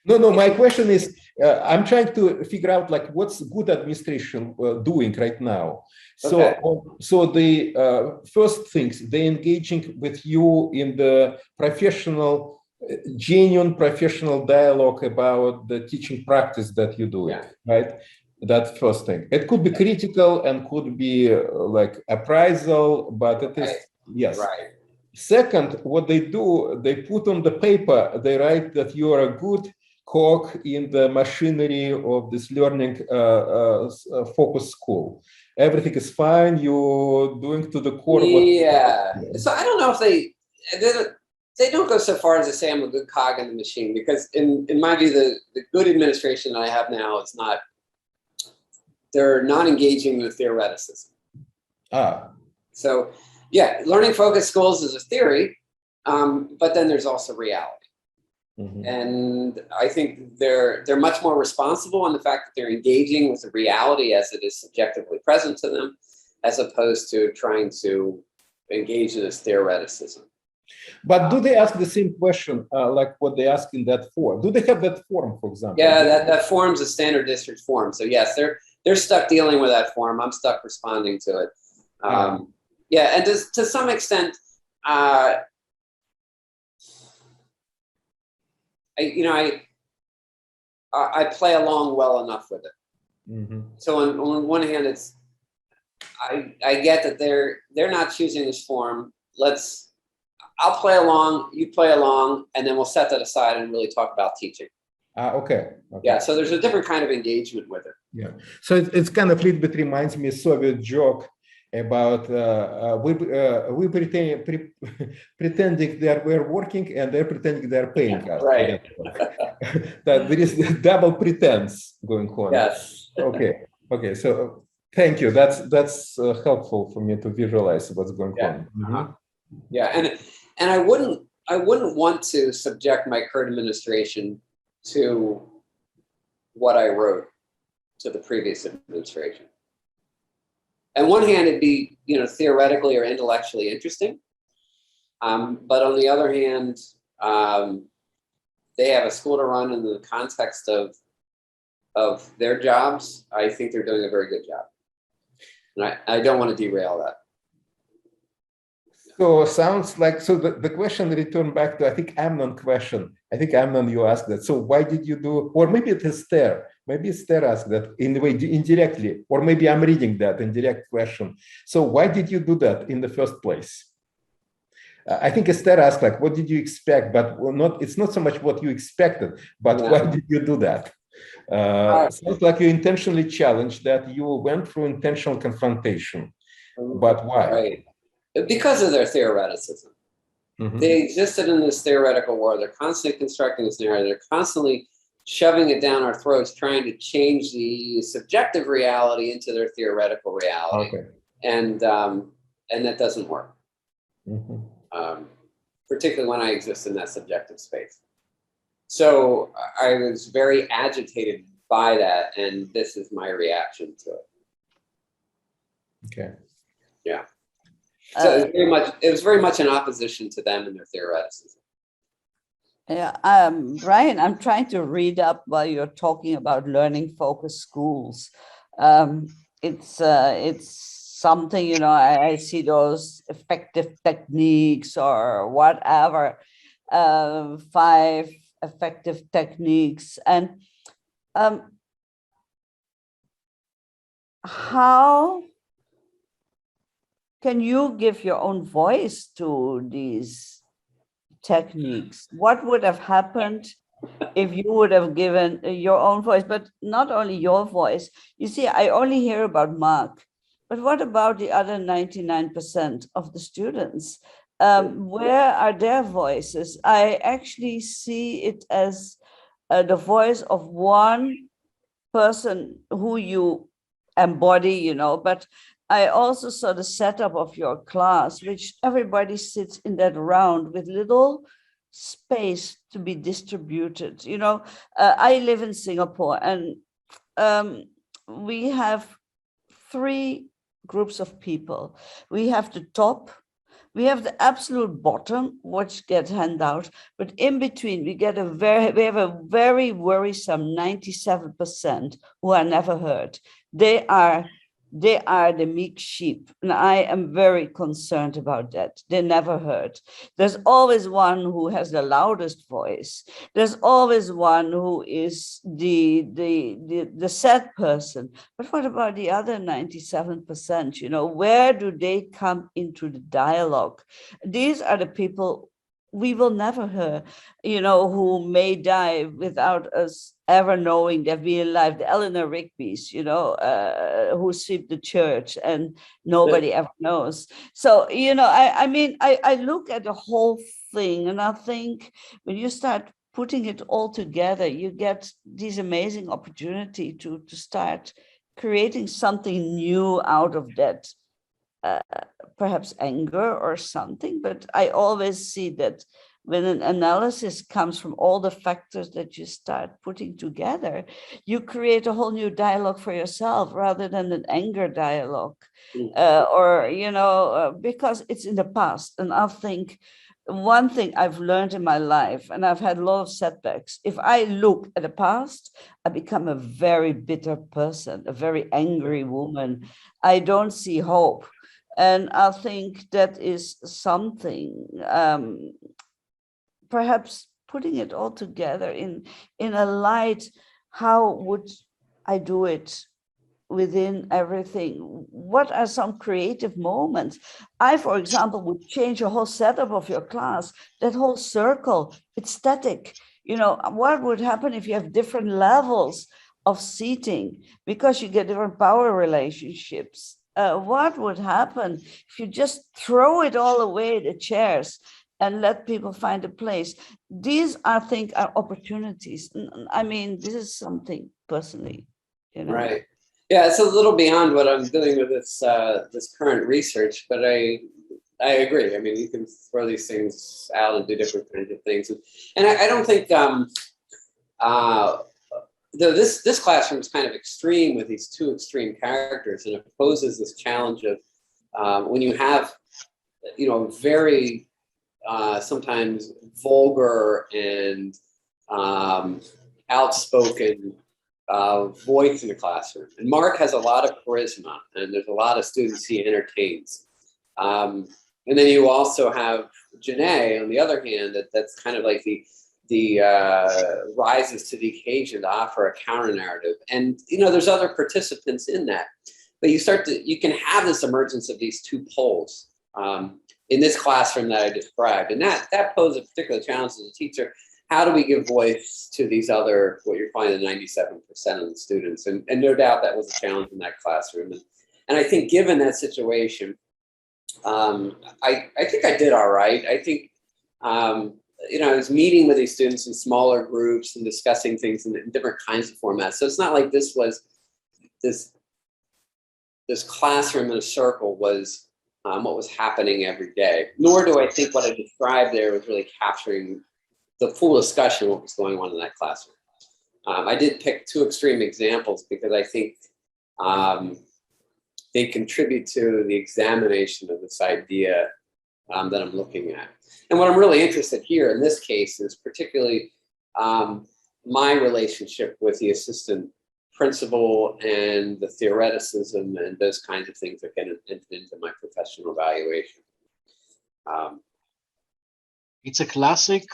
No, my question is, I'm trying to figure out like what's good administration doing right now. So, Okay. so the first things, they're engaging with you in the professional, genuine professional dialogue about the teaching practice that you're doing, right? That first thing. It could be critical and could be like appraisal, but it is, yes. Right. Second, what they do, they put on the paper, they write that you are a good cog in the machinery of this learning focus school. Everything is fine. You're doing to the core. Yeah. So I don't know if they don't go so far as to say I'm a good cog in the machine, because in my view, the good administration I have now is not. They're not engaging with theoreticism. So yeah, learning focused schools is a theory, but then there's also reality. And I think they're much more responsible in the fact that they're engaging with the reality as it is subjectively present to them, as opposed to trying to engage in this theoreticism. But do they ask the same question like what they ask in that form? Do they have that form, for example? Yeah, that form's a standard district form. So yes, they're stuck dealing with that form. I'm stuck responding to it. Yeah, and to some extent, I play along well enough with it. So on one hand, it's I get that they're not choosing this form. I'll play along, you play along, and then we'll set that aside and really talk about teaching. Okay. Yeah, so there's a different kind of engagement with it. Yeah, so it's kind of a little bit reminds me of a Soviet joke about we pretending that we're working and they're pretending they're paying us. Right. That there is double pretense going on. Yes. Okay. So thank you. That's helpful for me to visualize what's going on. Yeah, and I wouldn't want to subject my current administration to what I wrote to the previous administration. On one hand, it'd be theoretically or intellectually interesting, but on the other hand, they have a school to run in the context of their jobs. I think they're doing a very good job, and I don't want to derail that. So sounds like, so the question returned back to, I think, Amnon question. I think Amnon, you asked that. So why did you do, or maybe it is Esther. Maybe Esther asked that in the way indirectly, or maybe I'm reading that indirect question. So why did you do that in the first place? I think Esther asked like, what did you expect? But it's not so much what you expected, but why did you do that? Sounds like you intentionally challenged that, you went through intentional confrontation, but why? Right. Because of their theoreticism. They existed in this theoretical world. They're constantly constructing this narrative. They're constantly shoving it down our throats, trying to change the subjective reality into their theoretical reality. And that doesn't work. Particularly when I exist in that subjective space. So I was very agitated by that, and this is my reaction to it. Yeah. So it was very much in opposition to them and their theoreticism. Yeah, Bryan, I'm trying to read up while you're talking about learning focused schools. It's something, I see those effective techniques or whatever, 5 effective techniques. And how can you give your own voice to these techniques? What would have happened if you would have given your own voice, but not only your voice? You see, I only hear about Mark, but what about the other 99% of the students? Where are their voices? I actually see it as the voice of one person who you embody, but I also saw the setup of your class, which everybody sits in that round with little space to be distributed. I live in Singapore, and we have 3 groups of people. We have the top, we have the absolute bottom, which gets handed out, but in between we have a very worrisome 97% who are never heard. They are the meek sheep, and I am very concerned about that. They're never heard. There's always one who has the loudest voice. There's always one who is the sad person. But what about the other 97%? You know, where do they come into the dialogue? These are the people we will never hear, you know, who may die without us ever knowing that we're alive. The Eleanor Rigby's, you know, who sweep the church and nobody ever knows. So, you know, I mean, I look at the whole thing and I think when you start putting it all together, you get these amazing opportunity to start creating something new out of that. Perhaps anger or something, but I always see that when an analysis comes from all the factors that you start putting together, you create a whole new dialogue for yourself rather than an anger dialogue, or, you know, because it's in the past. And I think one thing I've learned in my life, and I've had a lot of setbacks, if I look at the past, I become a very bitter person, a very angry woman. I don't see hope. And I think that is something, perhaps putting it all together in a light, how would I do it within everything? What are some creative moments? I, for example, would change a whole setup of your class, that whole circle, it's static. You know, what would happen if you have different levels of seating because you get different power relationships? What would happen if you just throw it all away, the chairs, and let people find a place? These, I think, are opportunities. I mean, this is something personally, you know. Right. Yeah, it's a little beyond what I'm doing with this this current research, but I agree. I mean, you can throw these things out and do different kinds of things, and I don't think this classroom is kind of extreme with these two extreme characters, and it poses this challenge of when you have, you know, very sometimes vulgar and outspoken voice in the classroom. And Mark has a lot of charisma, and there's a lot of students he entertains. And then you also have Janae, on the other hand, that's kind of like the rises to the occasion to offer a counter narrative. And, you know, there's other participants in that. But you can have this emergence of these two poles in this classroom that I described. And that poses a particular challenge as a teacher. How do we give voice to these other, what you're finding, 97% of the students? And no doubt that was a challenge in that classroom. And I think given that situation, I think I did all right. I think, you know, I was meeting with these students in smaller groups and discussing things in different kinds of formats. So it's not like this was, this classroom in a circle was what was happening every day. Nor do I think what I described there was really capturing the full discussion of what was going on in that classroom. I did pick two extreme examples because I think they contribute to the examination of this idea that I'm looking at. And what I'm really interested here in this case is particularly my relationship with the assistant principal and the theoreticism and those kinds of things that get into my professional evaluation. It's a classic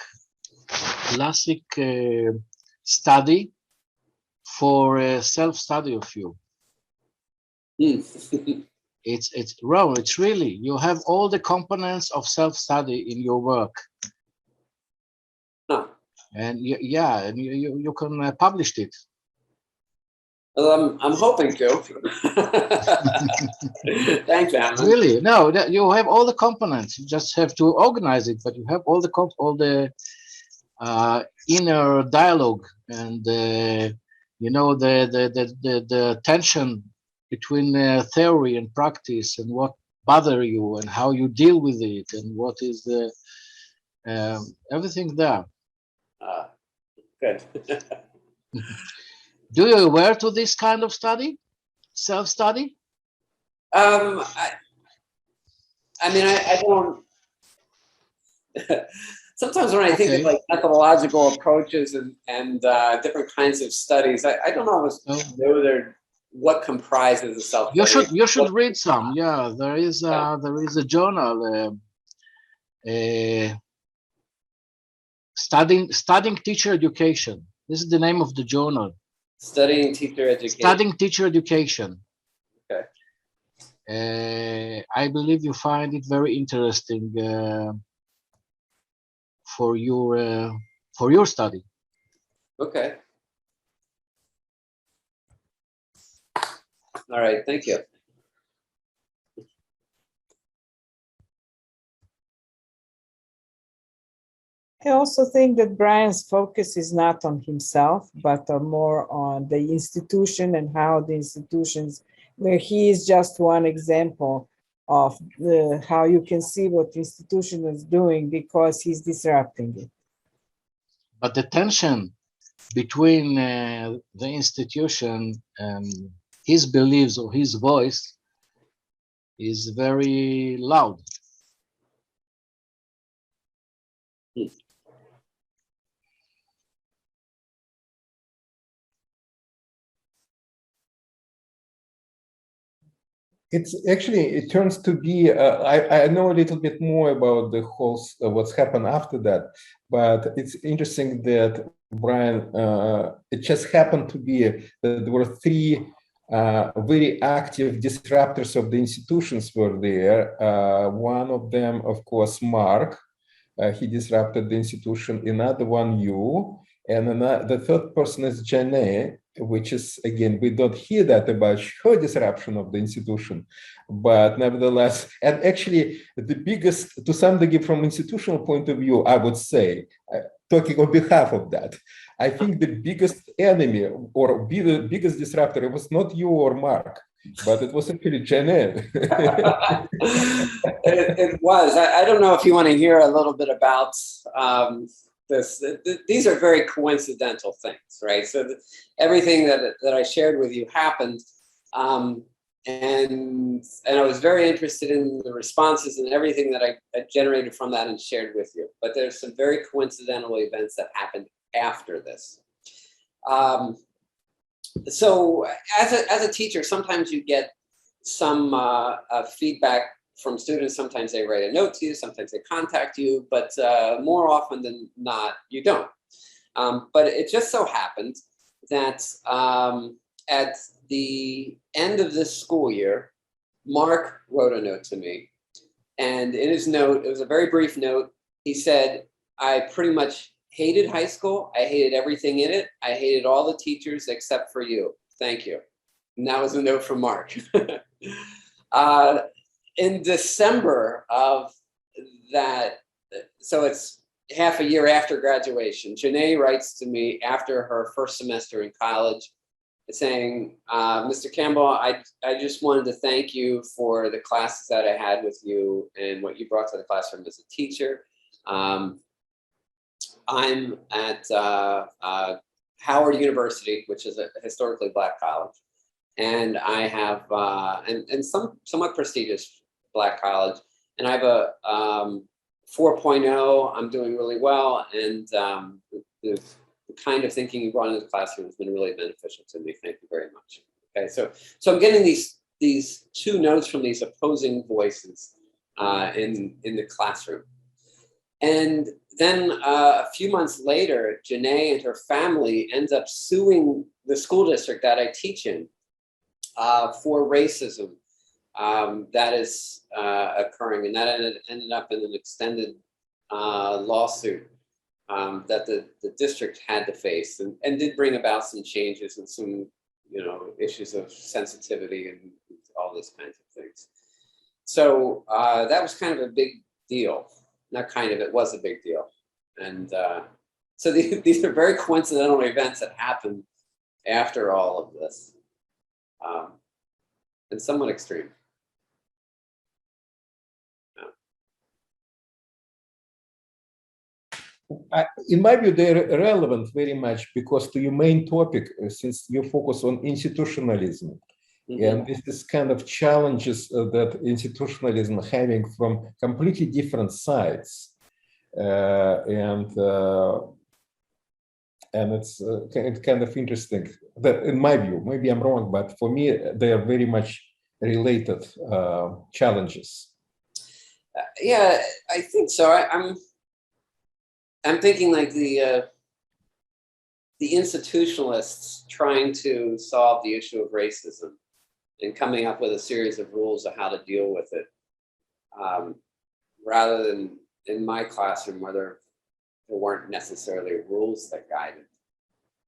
study for self-study of you. It's wrong. It's really, you have all the components of self-study in your work. Huh. And you can publish it. Well, I'm hoping to. Thanks, Alan. Really, no, you have all the components. You just have to organize it, but you have all the inner dialogue and you know, the tension between theory and practice, and what bother you and how you deal with it, and what is the everything there. Good. Do you aware to this kind of study, self-study? mean, I don't. Sometimes when I think of like methodological approaches and different kinds of studies, I don't always know what comprises a self. You should read some. Yeah, there is a journal, studying teacher education. This is the name of the journal. Studying teacher education. Studying teacher education. Okay. I believe you find it very interesting for your study. Okay. All right. Thank you. I also think that Bryan's focus is not on himself, but more on the institution and how the institutions, where he is just one example of how you can see what the institution is doing because he's disrupting it. But the tension between the institution and his beliefs or his voice is very loud. It's actually, it turns to be, I know a little bit more about the whole, what's happened after that, but it's interesting that Bryan, it just happened to be that there were three very active disruptors of the institutions were there. One of them, of course, Mark, he disrupted the institution. Another one, you, and the third person is Janae, which is, again, we don't hear that about her disruption of the institution, but nevertheless, and actually the biggest, to some degree from institutional point of view, I would say, talking on behalf of that, I think the biggest enemy or the biggest disruptor, it was not you or Mark, but it was actually Janae. It was. I don't know if you want to hear a little bit about this. These are very coincidental things, right? So everything that I shared with you happened, and I was very interested in the responses and everything that I generated from that and shared with you. But there's some very coincidental events that happened after this. So as a teacher, sometimes you get some feedback from students. Sometimes they write a note to you, sometimes they contact you, but more often than not, you don't. But it just so happened that at the end of this school year, Mark wrote a note to me. And in his note, it was a very brief note, he said, I pretty much hated high school. I hated everything in it. I hated all the teachers except for you. Thank you. And that was a note from Mark. In December of that, so it's half a year after graduation, Janae writes to me after her first semester in college saying, Mr. Campbell, I just wanted to thank you for the classes that I had with you and what you brought to the classroom as a teacher. I'm at Howard University, which is a historically Black college. And I have, and some somewhat prestigious Black college. And I have a 4.0, I'm doing really well. And the kind of thinking you brought into the classroom has been really beneficial to me. Thank you very much. Okay, so I'm getting these two notes from these opposing voices in the classroom. And then a few months later, Janae and her family ends up suing the school district that I teach in for racism that is occurring. And that ended up in an extended lawsuit that the district had to face and did bring about some changes and some, issues of sensitivity and all those kinds of things. So that was kind of a big deal. Not kind of, it was a big deal. And so these are very coincidental events that happened after all of this. And somewhat extreme. In my view, they're relevant very much because to your main topic, since you focus on institutionalism, And this is kind of challenges that institutionalism having from completely different sides. And it's kind of interesting that, in my view, maybe I'm wrong, but for me, they are very much related challenges. Yeah, I think so. I'm thinking like the institutionalists trying to solve the issue of racism and coming up with a series of rules of how to deal with it, rather than in my classroom where there weren't necessarily rules that guided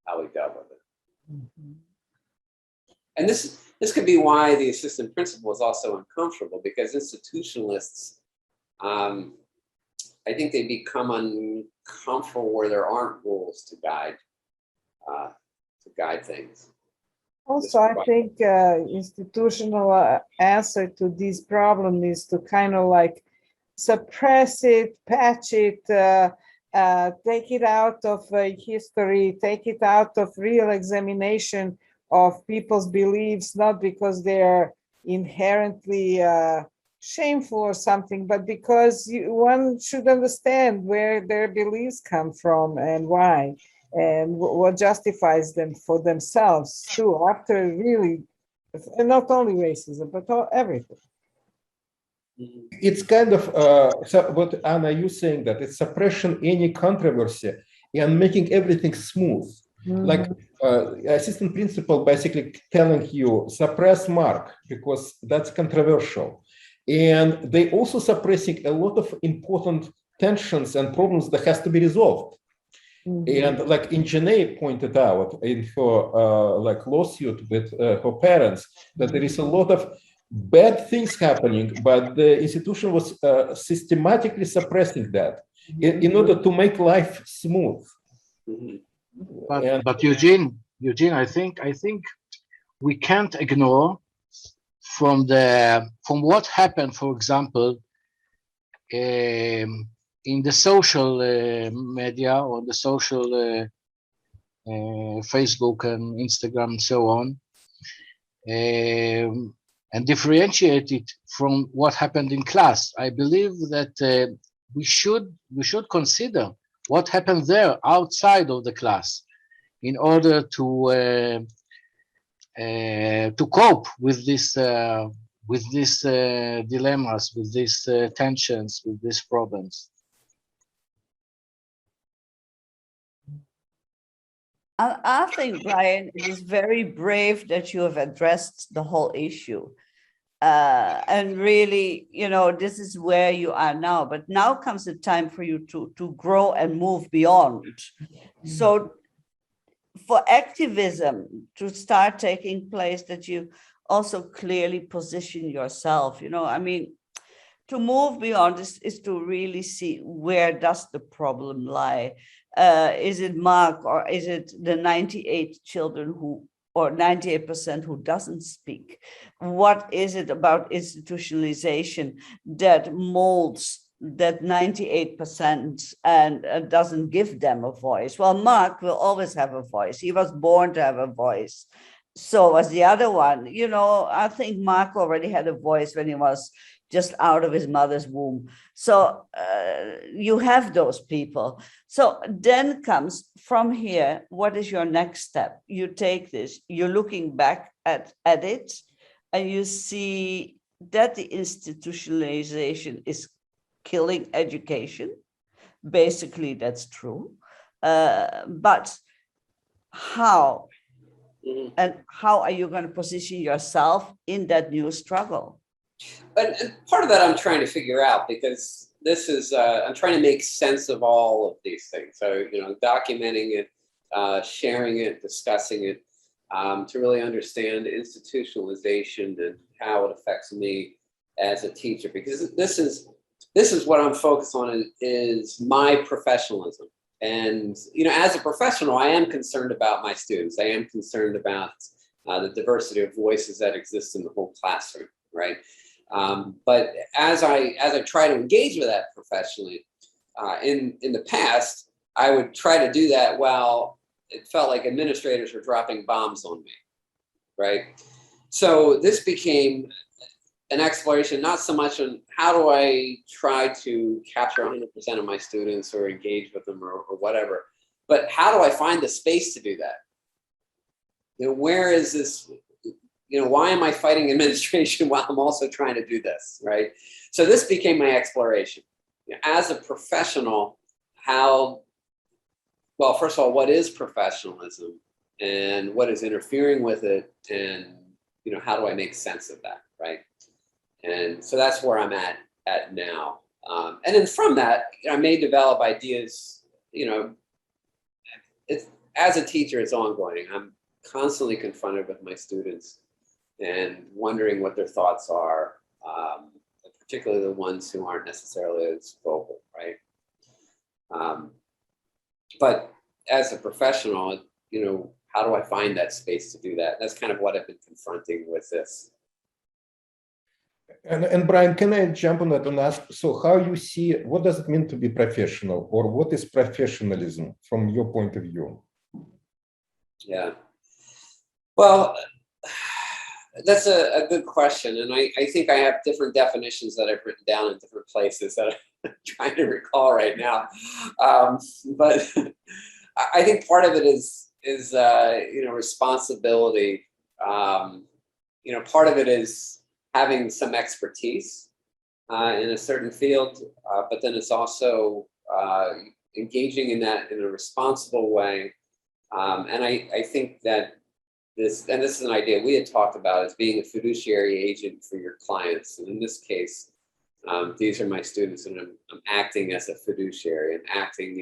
how we dealt with it. And this could be why the assistant principal is also uncomfortable, because institutionalists, I think they become uncomfortable where there aren't rules to guide things. Also, I think institutional answer to this problem is to kind of like suppress it, patch it, take it out of history, take it out of real examination of people's beliefs, not because they're inherently shameful or something, but because one should understand where their beliefs come from and why, and what justifies them for themselves too, after really, and not only racism, but everything. It's kind of, so what Anna, you saying that it's suppression any controversy and making everything smooth. Like assistant principal basically telling you, suppress Mark because that's controversial. And they also suppressing a lot of important tensions and problems that has to be resolved. And like Injane pointed out in her like lawsuit with her parents, that there is a lot of bad things happening, but the institution was systematically suppressing that in order to make life smooth. But Eugene, I think we can't ignore from what happened, for example, in the social media or the social Facebook and Instagram and so on, and differentiate it from what happened in class. I believe that we should consider what happened there outside of the class in order to cope with these dilemmas, with these tensions, with these problems. I think, Bryan, it is very brave that you have addressed the whole issue. And really, you know, this is where you are now. But now comes the time for you to grow and move beyond. So for activism to start taking place, that you also clearly position yourself, you know, I mean, to move beyond this is to really see where does the problem lie. Is it Mark, or is it the 98 children who, or 98% who doesn't speak? What is it about institutionalization that molds that 98% and doesn't give them a voice? Well, Mark will always have a voice. He was born to have a voice. So was the other one. You know, I think Mark already had a voice when he was just out of his mother's womb. So you have those people. So then comes from here, what is your next step? You take this, you're looking back at it, and you see that the institutionalization is killing education. Basically, that's true. But how? And how are you going to position yourself in that new struggle? And part of that I'm trying to figure out, because this is, I'm trying to make sense of all of these things. So, you know, documenting it, sharing it, discussing it, to really understand institutionalization and how it affects me as a teacher. Because this is what I'm focused on is my professionalism. And, you know, as a professional, I am concerned about my students. I am concerned about the diversity of voices that exist in the whole classroom, right? But as I try to engage with that professionally, in the past, I would try to do that while it felt like administrators were dropping bombs on me, right? So this became an exploration, not so much on how do I try to capture 100% of my students or engage with them or whatever, but how do I find the space to do that? You know, where is this, you know, why am I fighting administration while I'm also trying to do this, right? So this became my exploration. You know, as a professional, how, well, first of all, what is professionalism and what is interfering with it? And, you know, how do I make sense of that, right? And so that's where I'm at now. And then from that, I may develop ideas, you know, it's, as a teacher, it's ongoing. I'm constantly confronted with my students and wondering what their thoughts are, particularly the ones who aren't necessarily as vocal, right? But as a professional, you know, how do I find that space to do that? That's kind of what I've been confronting with this. And Bryan, can I jump on that and ask, so how you see, what does it mean to be professional, or what is professionalism from your point of view? Yeah, well, that's a good question. And I think I have different definitions that I've written down in different places that I'm trying to recall right now. But I think part of it is you know, responsibility. You know, part of it is having some expertise in a certain field, but then it's also engaging in that in a responsible way. And I think that this is an idea we had talked about, as being a fiduciary agent for your clients. And in this case, these are my students, and I'm acting as a fiduciary and acting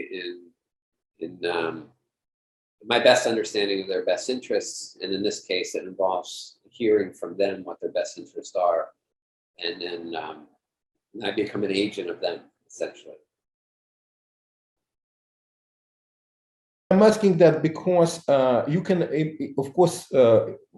in my best understanding of their best interests. And in this case, it involves hearing from them what their best interests are. And then I become an agent of them, essentially. I'm asking that because you can, of course,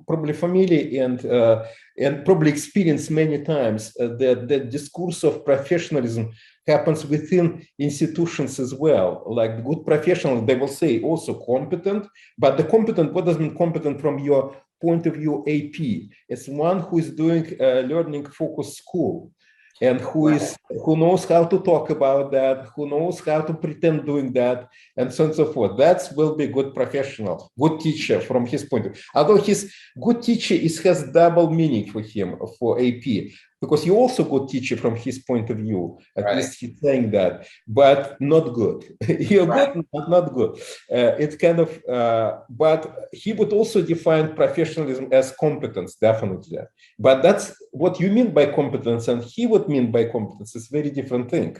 probably familiar and probably experience many times that the discourse of professionalism happens within institutions as well. Like good professionals, they will say also competent, but the competent, what does mean competent from your point of view? AP. It's one who is doing a learning focused school, and who knows how to talk about that, who knows how to pretend doing that, and so on and so forth. That will be good professional, good teacher from his point of view. Although his good teacher has double meaning for him, for AP, because he also good teacher from his point of view. At least he's saying that, but not good. You're good, but not good. It's kind of, but he would also define professionalism as competence, definitely. But that's what you mean by competence, and he would mean by competence is very different thing.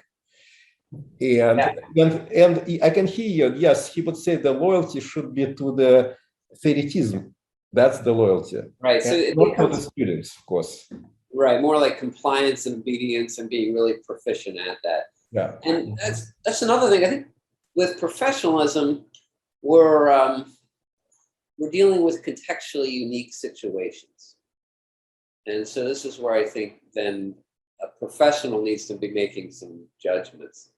And I can hear you. Yes, he would say the loyalty should be to the theoreticism. That's the loyalty, right? So it not to the students, of course. Right, more like compliance and obedience and being really proficient at that. Yeah, and that's another thing. I think with professionalism, we're dealing with contextually unique situations, and so this is where I think then a professional needs to be making some judgments.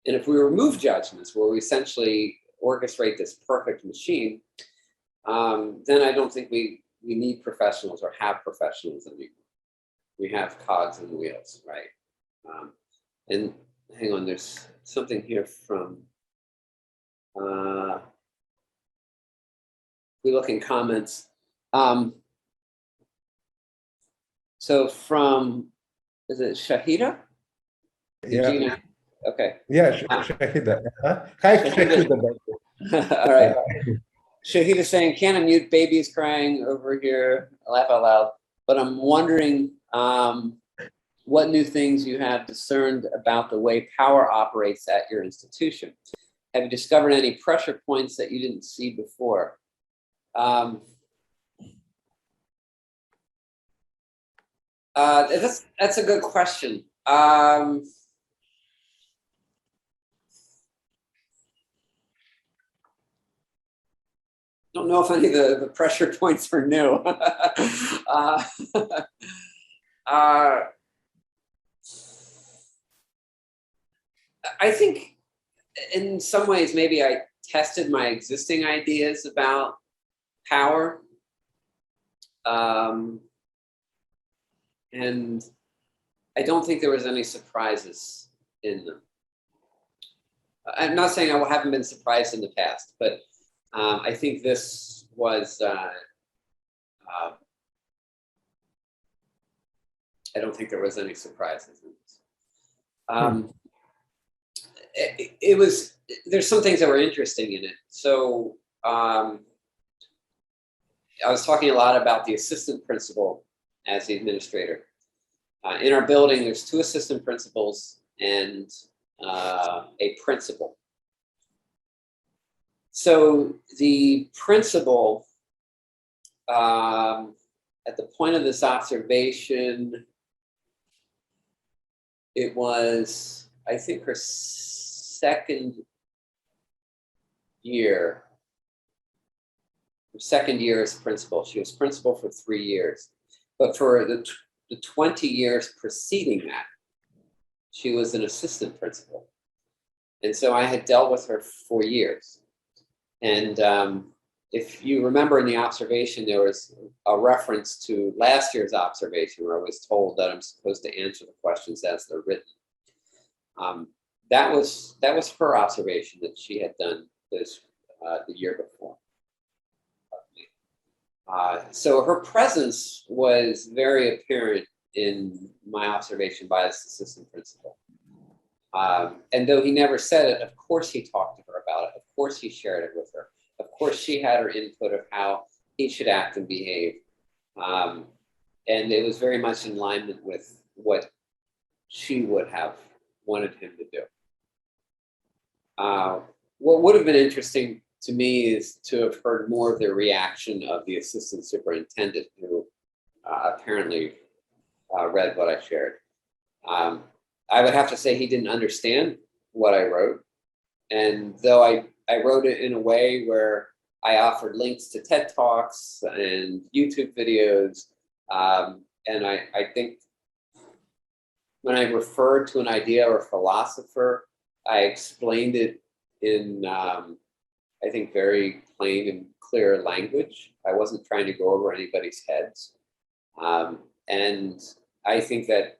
And if we remove judgments, where we essentially orchestrate this perfect machine, then I don't think we need professionals or have professionals anymore. We have cogs and wheels, right? And hang on, there's something here from, we look in comments. So from, is it Shahida? Yeah. Gina? Okay. Yeah, Shahida. Hi, Shahida. All right. Shahida saying, can't unmute, babies crying over here, laugh out loud. But I'm wondering what new things you have discerned about the way power operates at your institution. Have you discovered any pressure points that you didn't see before? That's a good question. Don't know if any of the pressure points are new. I think in some ways, maybe I tested my existing ideas about power. And I don't think there was any surprises in them. I'm not saying I haven't been surprised in the past, but I think this was, I don't think there was any surprises in this. It was, there's some things that were interesting in it. So I was talking a lot about the assistant principal as the administrator. In our building, there's 2 assistant principals and a principal. So the principal, at the point of this observation, it was, I think, her second year as principal. She was principal for 3 years, but for the 20 years preceding that, she was an assistant principal. And so I had dealt with her for years. And if you remember in the observation, there was a reference to last year's observation where I was told that I'm supposed to answer the questions as they're written. That was her observation that she had done this the year before. So her presence was very apparent in my observation by this assistant principal. And though he never said it, of course he talked to her about it. Of course he shared it with her. Of course she had her input of how he should act and behave. And it was very much in alignment with what she would have wanted him to do. What would have been interesting to me is to have heard more of the reaction of the assistant superintendent, who apparently read what I shared. I would have to say he didn't understand what I wrote. And though I wrote it in a way where I offered links to TED Talks and YouTube videos, and I think when I referred to an idea or philosopher, I explained it in, I think, very plain and clear language. I wasn't trying to go over anybody's heads. And I think that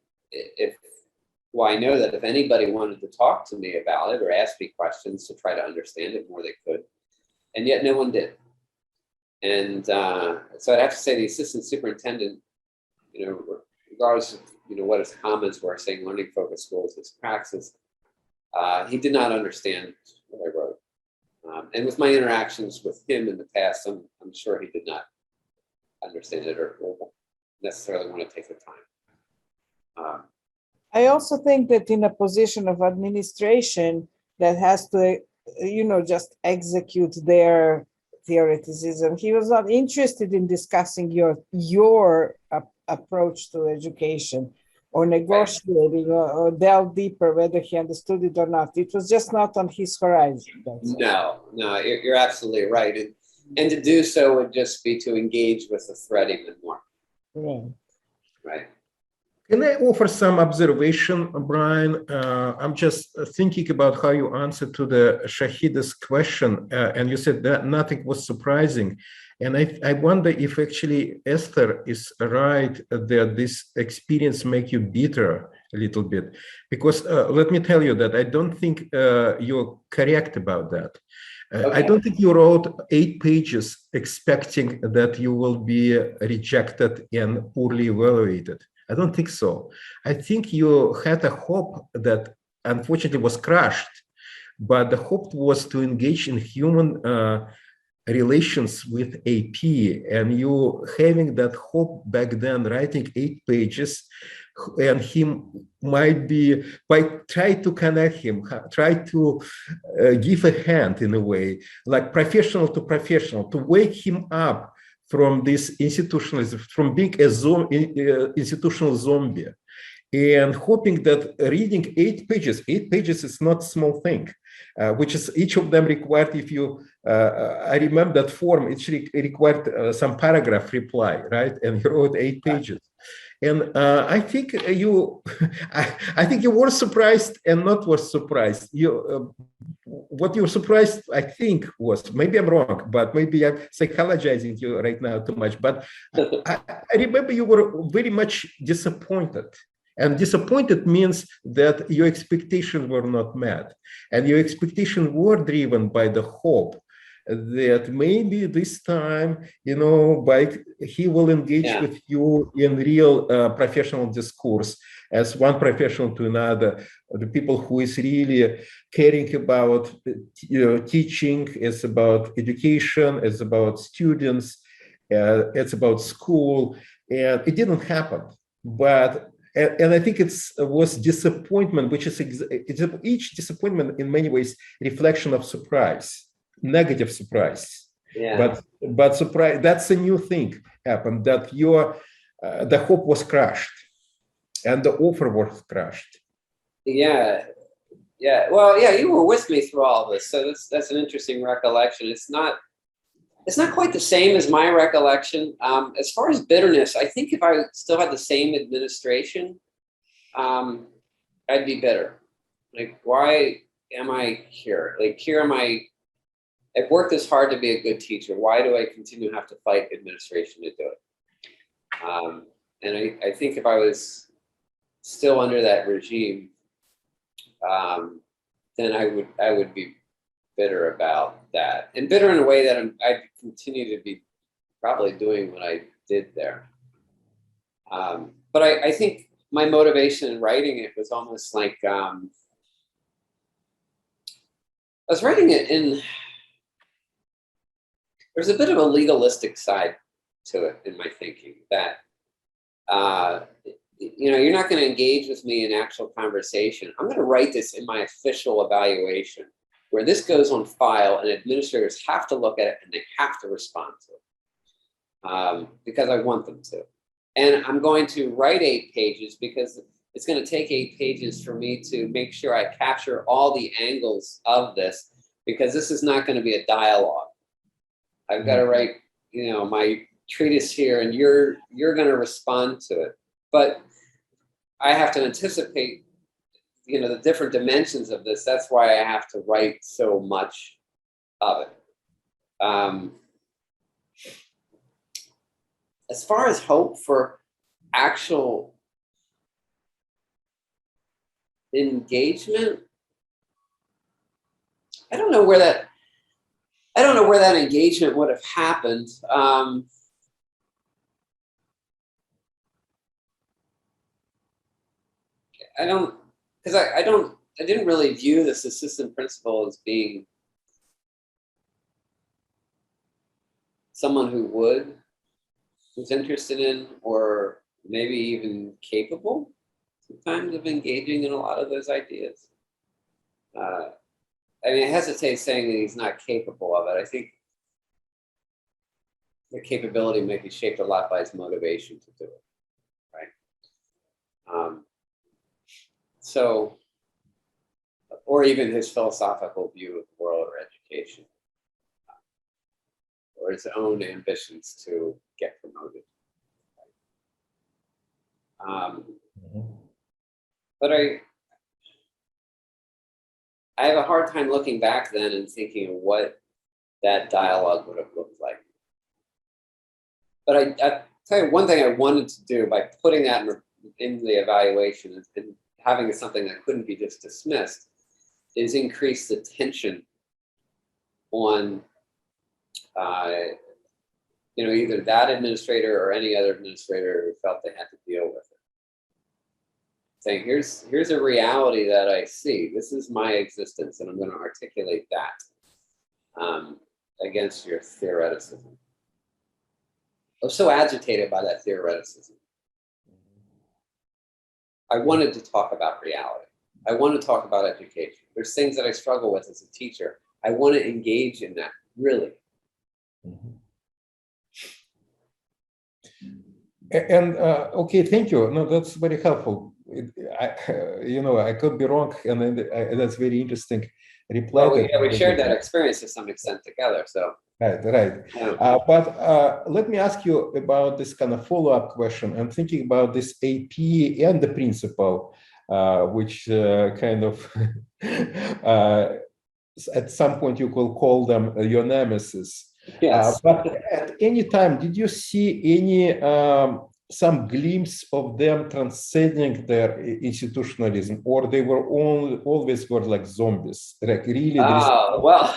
I know that if anybody wanted to talk to me about it or ask me questions to try to understand it more, they could. And yet no one did. And so I'd have to say the assistant superintendent, regardless of what his comments were, saying learning focused schools is praxis, he did not understand what I wrote. And with my interactions with him in the past, I'm sure he did not understand it or necessarily want to take the time. I also think that in a position of administration that has to, just execute their theoreticism, he was not interested in discussing your approach to education or negotiating or delve deeper whether he understood it or not. It was just not on his horizon. No, you're absolutely right. And to do so would just be to engage with the thread even more. Right. Can I offer some observation, Brian? I'm just thinking about how you answered to the Shahida's question, and you said that nothing was surprising. And I wonder if actually Esther is right that this experience make you bitter a little bit. Because let me tell you that I don't think you're correct about that. Okay. I don't think you wrote 8 pages expecting that you will be rejected and poorly evaluated. I don't think so. I think you had a hope that unfortunately was crushed, but the hope was to engage in human relations with AP, and you having that hope back then, writing 8 pages, and him might be, by try to connect him, try to give a hand in a way, like professional to professional, to wake him up from this institutionalism, from being a institutional zombie, and hoping that reading 8 pages is not a small thing, which is each of them required if you I remember that form, it required some paragraph reply, right? And he wrote 8 pages. And I think you, I think you were surprised and not was surprised. What you were surprised, I think, was, maybe I'm wrong, but maybe I'm psychologizing you right now too much. But I remember you were very much disappointed. And disappointed means that your expectations were not met. And your expectations were driven by the hope that maybe this time, you know, he will engage with you in real professional discourse as one professional to another. The people who is really caring about teaching, it's about education, it's about students, it's about school, and it didn't happen. But and I think it was disappointment, which is each disappointment in many ways reflection of surprise. Negative surprise, but surprise, that's a new thing happened, that the hope was crushed and the offer was crushed. Well, you were with me through all this, so that's an interesting recollection. It's not quite the same as my recollection. As far as bitterness, I think if I still had the same administration, I'd be bitter. Like, why am I here? Like, here am I, I've worked this hard to be a good teacher. Why do I continue to have to fight administration to do it? And I think if I was still under that regime, then I would be bitter about that, and bitter in a way that I'd continue to be probably doing what I did there. But I think my motivation in writing it was almost like I was writing it in. There's a bit of a legalistic side to it in my thinking that, you know, you're not going to engage with me in actual conversation. I'm going to write this in my official evaluation where this goes on file and administrators have to look at it and they have to respond to it because I want them to. And I'm going to write 8 pages because it's going to take 8 pages for me to make sure I capture all the angles of this, because this is not going to be a dialogue. I've got to write, you know, my treatise here, and you're going to respond to it. But I have to anticipate, you know, the different dimensions of this. That's why I have to write so much of it. As far as hope for actual engagement, I don't know where that engagement would have happened. I didn't really view this assistant principal as being someone who's interested in, or maybe even capable sometimes of engaging in a lot of those ideas. I mean, I hesitate saying that he's not capable of it. I think the capability may be shaped a lot by his motivation to do it, right? So, or even his philosophical view of the world or education, or his own ambitions to get promoted. But I have a hard time looking back then and thinking of what that dialogue would have looked like. But I tell you one thing I wanted to do by putting that in the evaluation and having something that couldn't be just dismissed is increase the tension on, you know, either that administrator or any other administrator who felt they had to deal with it. Saying, here's a reality that I see. This is my existence, and I'm going to articulate that against your theoreticism. I was so agitated by that theoreticism. I wanted to talk about reality. I want to talk about education. There's things that I struggle with as a teacher. I want to engage in that, really. And okay, thank you. No, that's very helpful. You know, I could be wrong, and that's very interesting. replied. Well, we shared that experience to some extent together. So right. Yeah. But let me ask you about this kind of follow-up question. I'm thinking about this AP and the principle, which kind of at some point you could call them your nemesis. Yes. But at any time, did you see any some glimpse of them transcending their institutionalism, or they were always were like zombies, like really? Well,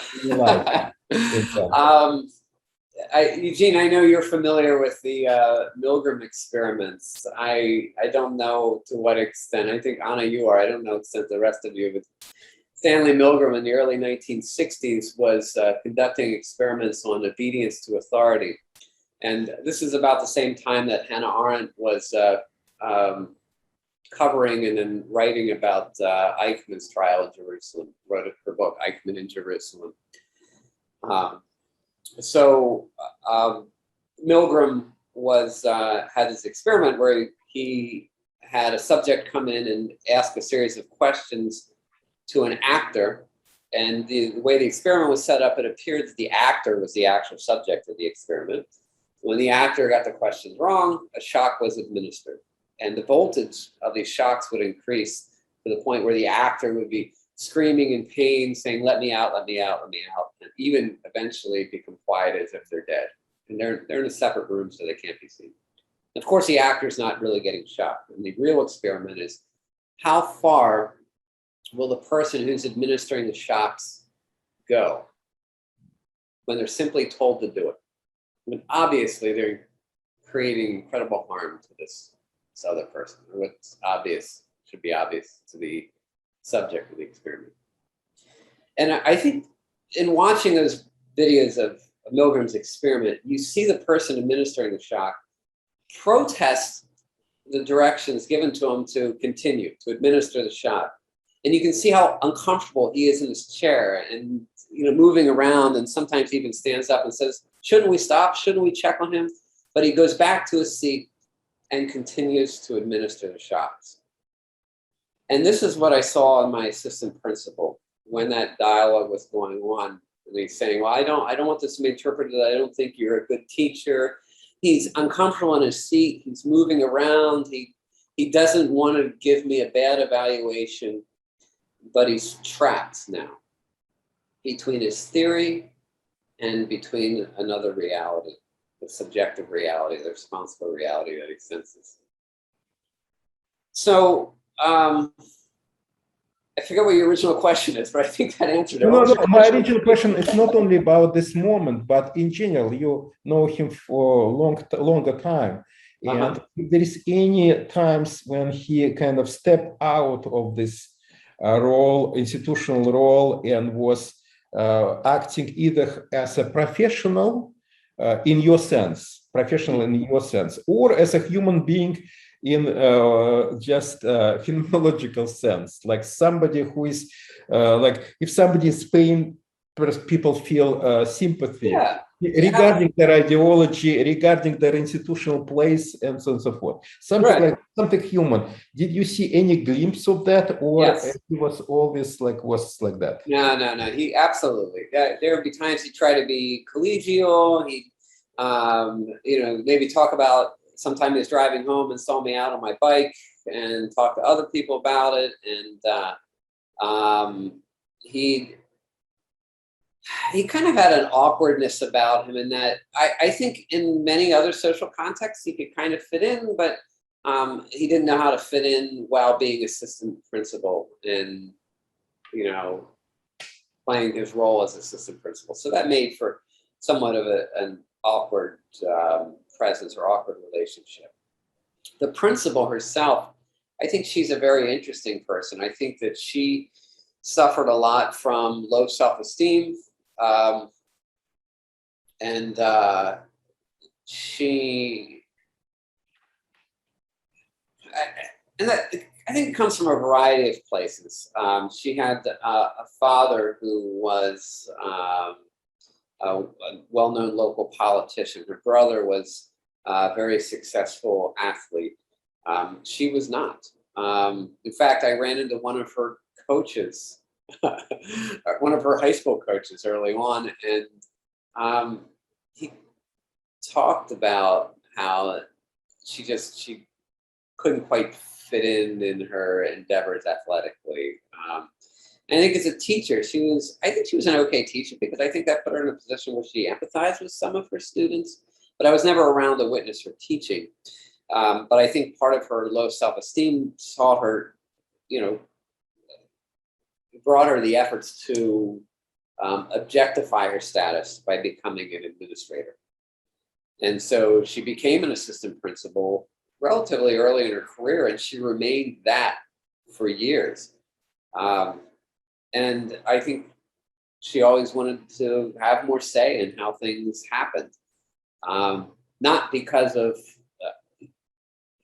Eugene, I know you're familiar with the Milgram experiments. I don't know to what extent. I think, Anna, you are. I don't know the extent the rest of you, but Stanley Milgram in the early 1960s was conducting experiments on obedience to authority. And this is about the same time that Hannah Arendt was covering and then writing about Eichmann's trial in Jerusalem, wrote her book, Eichmann in Jerusalem. Milgram had this experiment where he had a subject come in and ask a series of questions to an actor. And the way the experiment was set up, it appeared that the actor was the actual subject of the experiment. When the actor got the questions wrong, a shock was administered. And the voltage of these shocks would increase to the point where the actor would be screaming in pain, saying, "Let me out, let me out, let me out," and even eventually become quiet as if they're dead. And they're in a separate room so they can't be seen. Of course, the actor's not really getting shocked. And the real experiment is, how far will the person who's administering the shocks go when they're simply told to do it? I mean, obviously, they're creating incredible harm to this other person. What's obvious should be obvious to the subject of the experiment. And I think in watching those videos of Milgram's experiment, you see the person administering the shock protest the directions given to him to continue to administer the shock. And you can see how uncomfortable he is in his chair and moving around, and sometimes even stands up and says, "Shouldn't we stop? Shouldn't we check on him?" But he goes back to his seat and continues to administer the shocks. And this is what I saw in my assistant principal when that dialogue was going on. And he's saying, "Well, I don't want this to be interpreted that I don't think you're a good teacher." He's uncomfortable in his seat. He's moving around. He doesn't want to give me a bad evaluation, but he's trapped now between his theory and between another reality, the subjective reality, the responsible reality that he senses. So I forget what your original question is, but I think that answered it. No. My original question is not only about this moment, but in general, you know him for longer time. And if there is any times when he kind of stepped out of this role, institutional role, and was acting either as a professional in your sense, or as a human being in just phenomenological sense, like somebody who is like, if somebody is pain, people feel sympathy regarding their ideology, regarding their institutional place, and so on and so forth. Something like something human. Did you see any glimpse of that, or he was always was like that? No. He absolutely. There would be times he tried to be collegial. He, maybe talk about. Sometimes he was driving home and saw me out on my bike and talked to other people about it. And he kind of had an awkwardness about him in that I think in many other social contexts he could kind of fit in, but he didn't know how to fit in while being assistant principal and, playing his role as assistant principal. So that made for somewhat of an awkward presence or awkward relationship. The principal herself, I think she's a very interesting person. I think that she suffered a lot from low self-esteem, and I think it comes from a variety of places. She had a father who was a well-known local politician. Her brother was a very successful athlete. She was not. In fact, I ran into one of her coaches one of her high school coaches early on, and he talked about how she couldn't quite fit in her endeavors athletically. I think as a teacher, I think she was an okay teacher, because I think that put her in a position where she empathized with some of her students, but I was never around to witness her teaching. But I think part of her low self-esteem taught her, brought her the efforts to objectify her status by becoming an administrator. And so she became an assistant principal relatively early in her career, and she remained that for years. And I think she always wanted to have more say in how things happened, not because of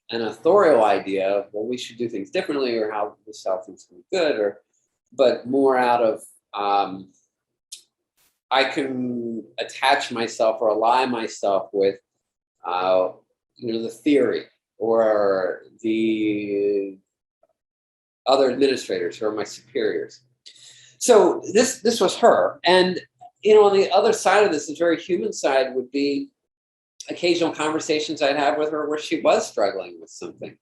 an authorial idea of, well, we should do things differently, or how this how things can be good, but more out of I can attach myself or ally myself with the theory or the other administrators who are my superiors. So this was her. And on the other side of this, the very human side, would be occasional conversations I'd have with her where she was struggling with something.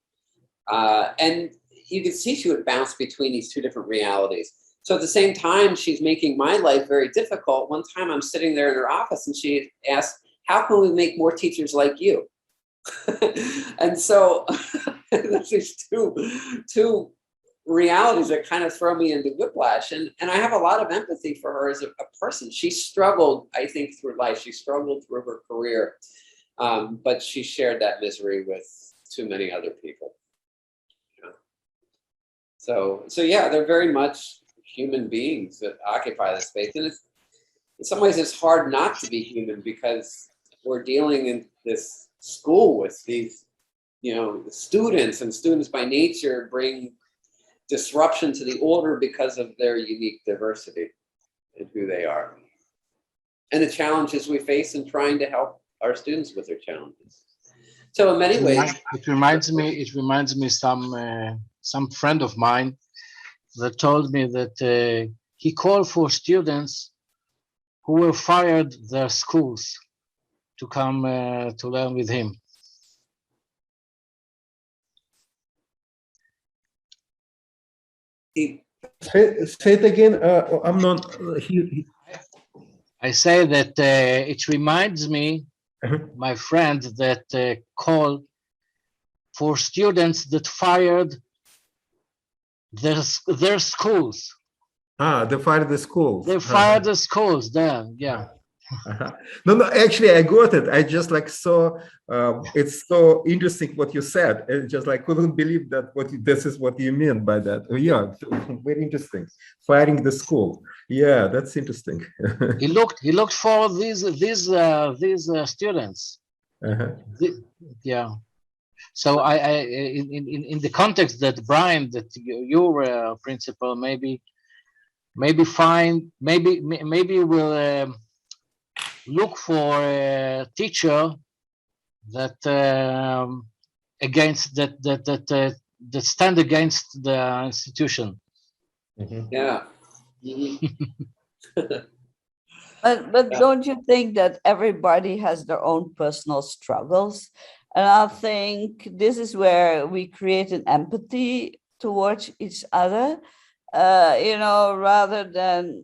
And you could see she would bounce between these two different realities. So at the same time, she's making my life very difficult. One time I'm sitting there in her office and she asked, how can we make more teachers like you? And so there's these two realities that kind of throw me into whiplash. And I have a lot of empathy for her as a person. She struggled, I think, through life. She struggled through her career, but she shared that misery with too many other people. So yeah, they're very much human beings that occupy the space. And in some ways, it's hard not to be human, because we're dealing in this school with these, students, and students by nature bring disruption to the order because of their unique diversity and who they are, and the challenges we face in trying to help our students with their challenges. So in many ways, it reminds me some friend of mine that told me that he called for students who were fired their schools to come to learn with him. Say it again. I'm not here. I say that it reminds me, my friend, that called for students that fired their schools. They fired the schools. They fired the schools there, yeah. No, actually, I got it. I just saw. It's so interesting what you said. I just couldn't believe that this is what you mean by that. Yeah, very interesting. Firing the school. Yeah, that's interesting. He looked for these students. Yeah. So I in the context that Bryan, that you were principal, maybe we'll look for a teacher that that stand against the institution. Yeah. But don't you think that everybody has their own personal struggles? And I think this is where we create an empathy towards each other, rather than,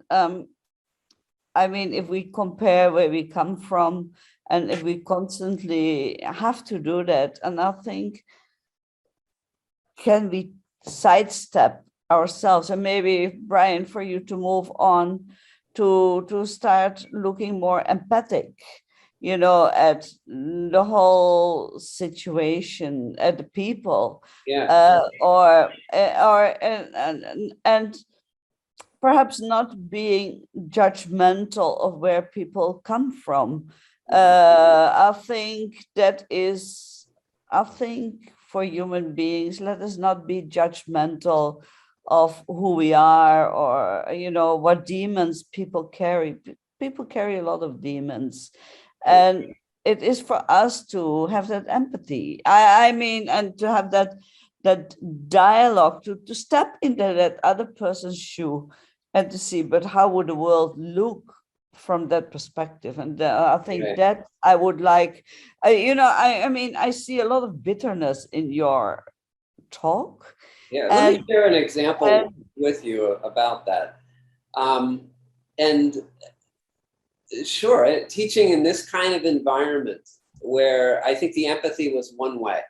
if we compare where we come from, and if we constantly have to do that, and I think, can we sidestep ourselves? And maybe, Bryan, for you to move on to start looking more empathic, at the whole situation, at the people, and perhaps not being judgmental of where people come from. I think for human beings, let us not be judgmental of who we are, or what demons people carry. People carry a lot of demons. And it is for us to have that empathy. And to have that dialogue, to step into that other person's shoe and to see, but how would the world look from that perspective? And I think that I would like, I mean, I see a lot of bitterness in your talk. Yeah, let me share an example with you about that. And sure, teaching in this kind of environment where I think the empathy was one way.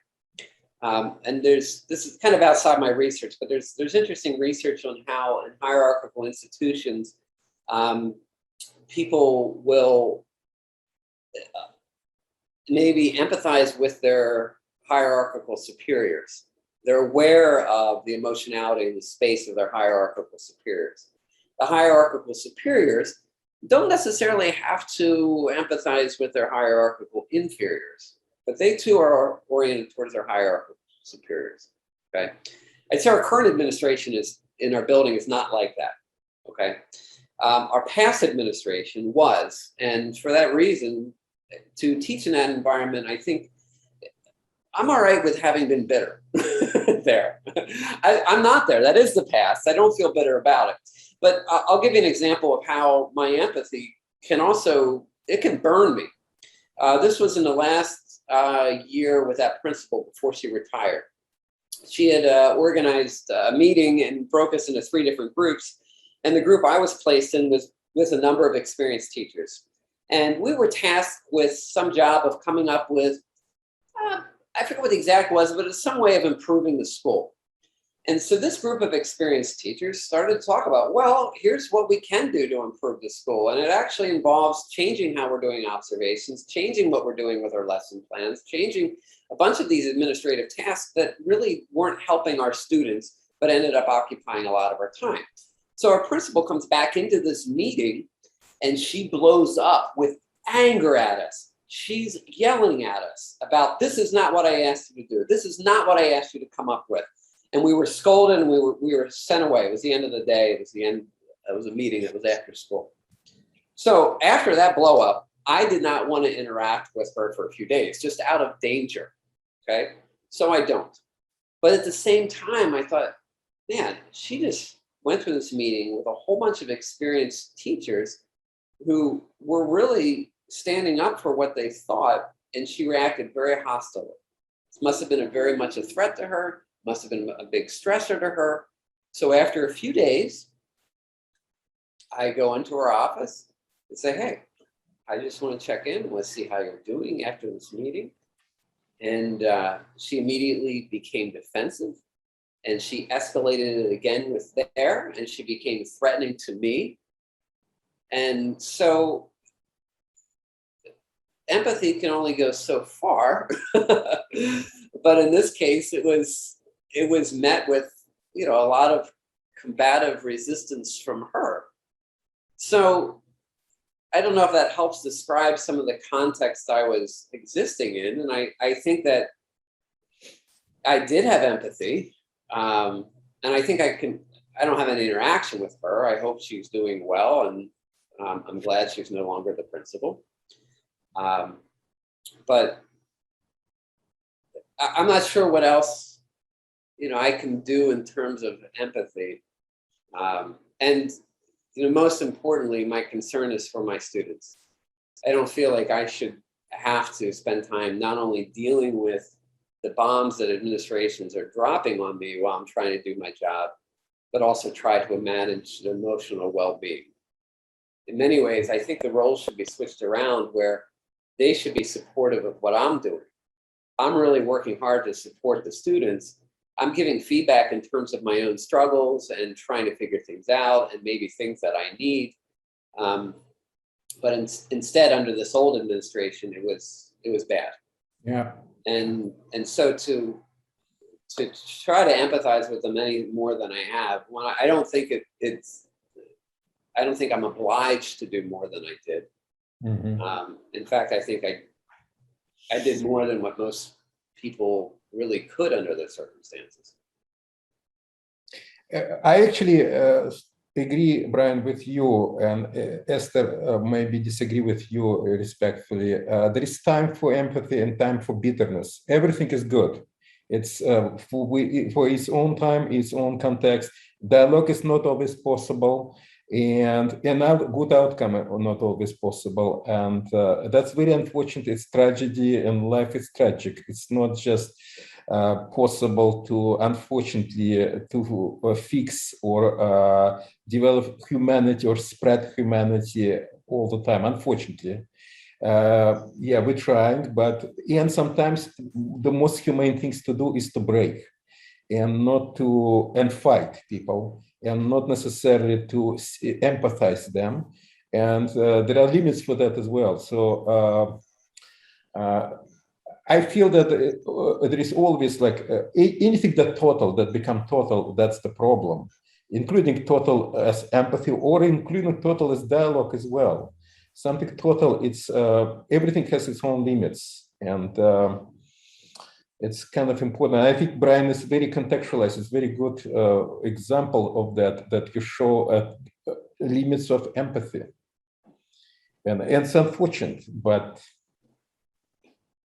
And this is kind of outside my research, but there's interesting research on how in hierarchical institutions, people will maybe empathize with their hierarchical superiors. They're aware of the emotionality and the space of their hierarchical superiors. The hierarchical superiors don't necessarily have to empathize with their hierarchical inferiors, but they too are oriented towards their hierarchical superiors. Okay, I'd say our current administration in our building is not like that. Okay, our past administration was, and for that reason, to teach in that environment, I think I'm all right with having been bitter there. I'm not there. That is the past. I don't feel bitter about it. But I'll give you an example of how my empathy can also, it can burn me. This was in the last year with that principal before she retired. She had organized a meeting and broke us into 3 different groups. And the group I was placed in was with a number of experienced teachers. And we were tasked with some job of coming up with, I forget what the exact was, but it's some way of improving the school. And so this group of experienced teachers started to talk about, well, here's what we can do to improve the school. And it actually involves changing how we're doing observations, changing what we're doing with our lesson plans, changing a bunch of these administrative tasks that really weren't helping our students, but ended up occupying a lot of our time. So our principal comes back into this meeting and she blows up with anger at us. She's yelling at us about, this is not what I asked you to do. This is not what I asked you to come up with. And we were scolded and we were sent away. It was the end of the day. It was the end. It was a meeting. It was after school. So after that blow up, I did not want to interact with her for a few days, just out of danger. Okay. So I don't. But at the same time, I thought, man, she just went through this meeting with a whole bunch of experienced teachers who were really standing up for what they thought. And she reacted very hostilely. This must have been very much a threat to her. Must have been a big stressor to her. So after a few days, I go into her office and say, hey, I just want to check in. Let's see how you're doing after this meeting. And she immediately became defensive and she escalated it again with there and she became threatening to me. And so empathy can only go so far. But in this case, it was met with, a lot of combative resistance from her. So I don't know if that helps describe some of the context I was existing in. And I think that I did have empathy. And I think I don't have any interaction with her. I hope she's doing well. And I'm glad she's no longer the principal. But I'm not sure what else I can do in terms of empathy. And most importantly, my concern is for my students. I don't feel like I should have to spend time not only dealing with the bombs that administrations are dropping on me while I'm trying to do my job, but also try to manage their emotional well-being. In many ways, I think the roles should be switched around where they should be supportive of what I'm doing. I'm really working hard to support the students. I'm giving feedback in terms of my own struggles and trying to figure things out and maybe things that I need. But instead, under this old administration, it was bad. Yeah. And so to try to empathize with them any more than I have, I don't think I don't think I'm obliged to do more than I did. Mm-hmm. In fact, I think I did more than what most people really could under those circumstances. I actually agree, Bryan, with you, and Esther maybe disagree with you respectfully. There is time for empathy and time for bitterness. Everything is good. It's for its own time, its own context. Dialogue is not always possible. and another good outcome are not always possible, and that's very unfortunate. It's tragedy, and life is tragic. It's not just possible to, unfortunately, to fix or develop humanity or spread humanity all the time, unfortunately. Yeah, we're trying, but and sometimes the most humane things to do is to break and not to fight people, and not necessarily to empathize them, and there are limits for that as well. So I feel that there is always like anything that become total, that's the problem, including total as empathy or including total as dialogue as well. Something total, it's everything has its own limits, and it's kind of important. I think Bryan is very contextualized. It's very good example of that you show limits of empathy, and it's unfortunate, but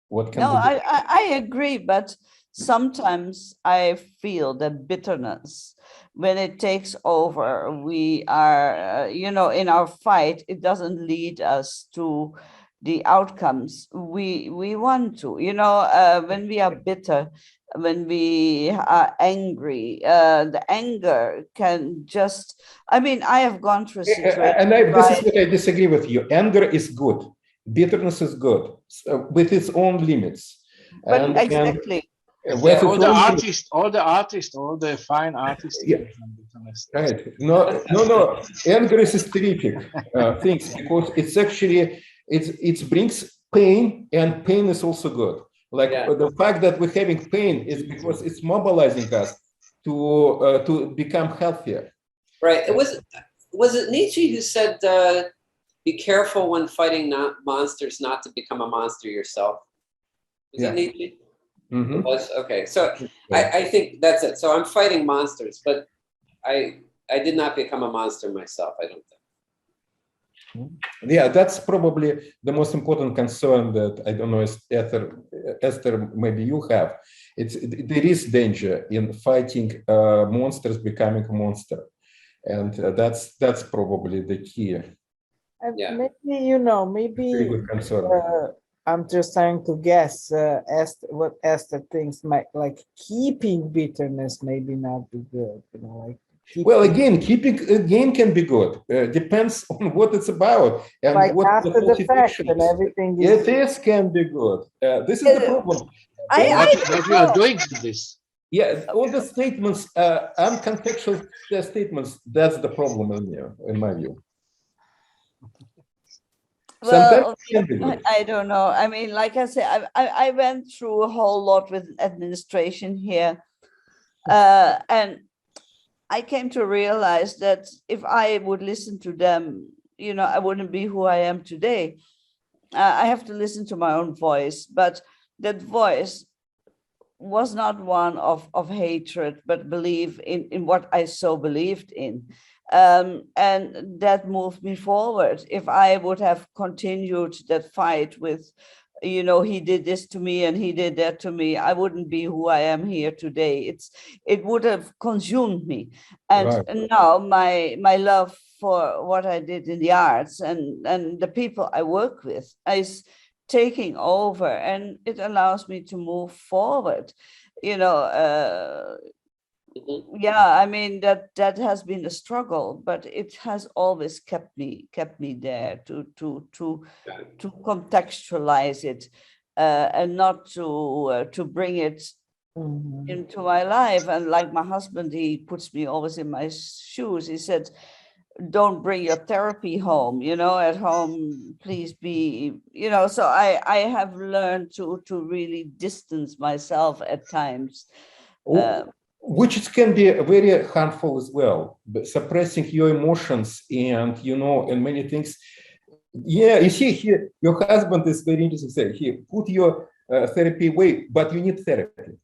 what can no, I agree, but sometimes I feel that bitterness, when it takes over, we are, in our fight, it doesn't lead us to the outcomes we want to. When we are bitter, when we are angry, the anger can just, I have gone through a situation. And this is what I disagree with you. Anger is good. Bitterness is good with its own limits. But exactly. All the fine artists. Yeah. Right. No. Anger is terrific things, because it's actually it brings pain, and pain is also good. Like the fact that we're having pain is because it's mobilizing us to become healthier. Right. Was it Nietzsche who said, "Be careful when fighting monsters, not to become a monster yourself"? Was it Nietzsche? Mm-hmm. It was? Okay. So I think that's it. So I'm fighting monsters, but I did not become a monster myself, I don't think. Yeah, that's probably the most important concern that, I don't know, Esther, maybe you have. There is danger in fighting monsters becoming a monster. And that's probably the key. Maybe I'm just trying to guess what Esther thinks might, like, keeping bitterness maybe not be good, well, again, keeping a game can be good. Depends on what it's about and like what after the fact and everything is. It can be good. This is the problem. What we are doing with this. Yeah, all the statements, uncontextual statements, that's the problem in my view. Well, I don't know. Like I said, I went through a whole lot with administration here. And I came to realize that if I would listen to them, I wouldn't be who I am today. I have to listen to my own voice, but that voice was not one of hatred, but belief in what I so believed in. And that moved me forward. If I would have continued that fight with, he did this to me and he did that to me, I wouldn't be who I am here today. It would have consumed me. And now my love for what I did in the arts and the people I work with is taking over, and it allows me to move forward. That has been a struggle, but it has always kept me there to contextualize it and not to bring it into my life. And like my husband, he puts me always in my shoes. He said, don't bring your therapy home, at home, please be, so I have learned to really distance myself at times. Which can be very harmful as well, suppressing your emotions and, and many things. Yeah, you see here, your husband is very interesting. He put your therapy away, but you need therapy.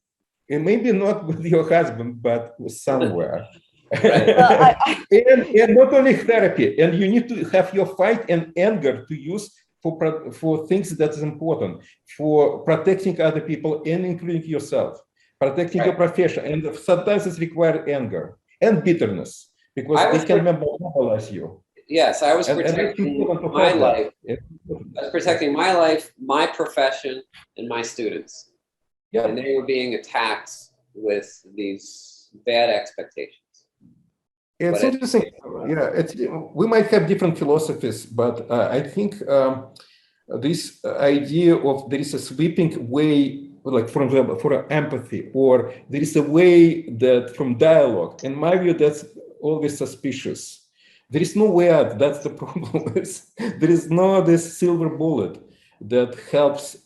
And maybe not with your husband, but somewhere. and not only therapy, and you need to have your fight and anger to use for things that is important, for protecting other people and including yourself, protecting your profession. And sometimes it requires anger and bitterness, because they can mobilize you. Yes, I was And protecting my life. I was protecting my life, my profession, and my students. Yeah. And they were being attacked with these bad expectations. It's interesting. We might have different philosophies, but I think this idea of there is a sweeping way, like for example, for empathy, or there is a way that from dialogue. In my view, that's always suspicious. There is no way out. That's the problem. There is no this silver bullet that helps,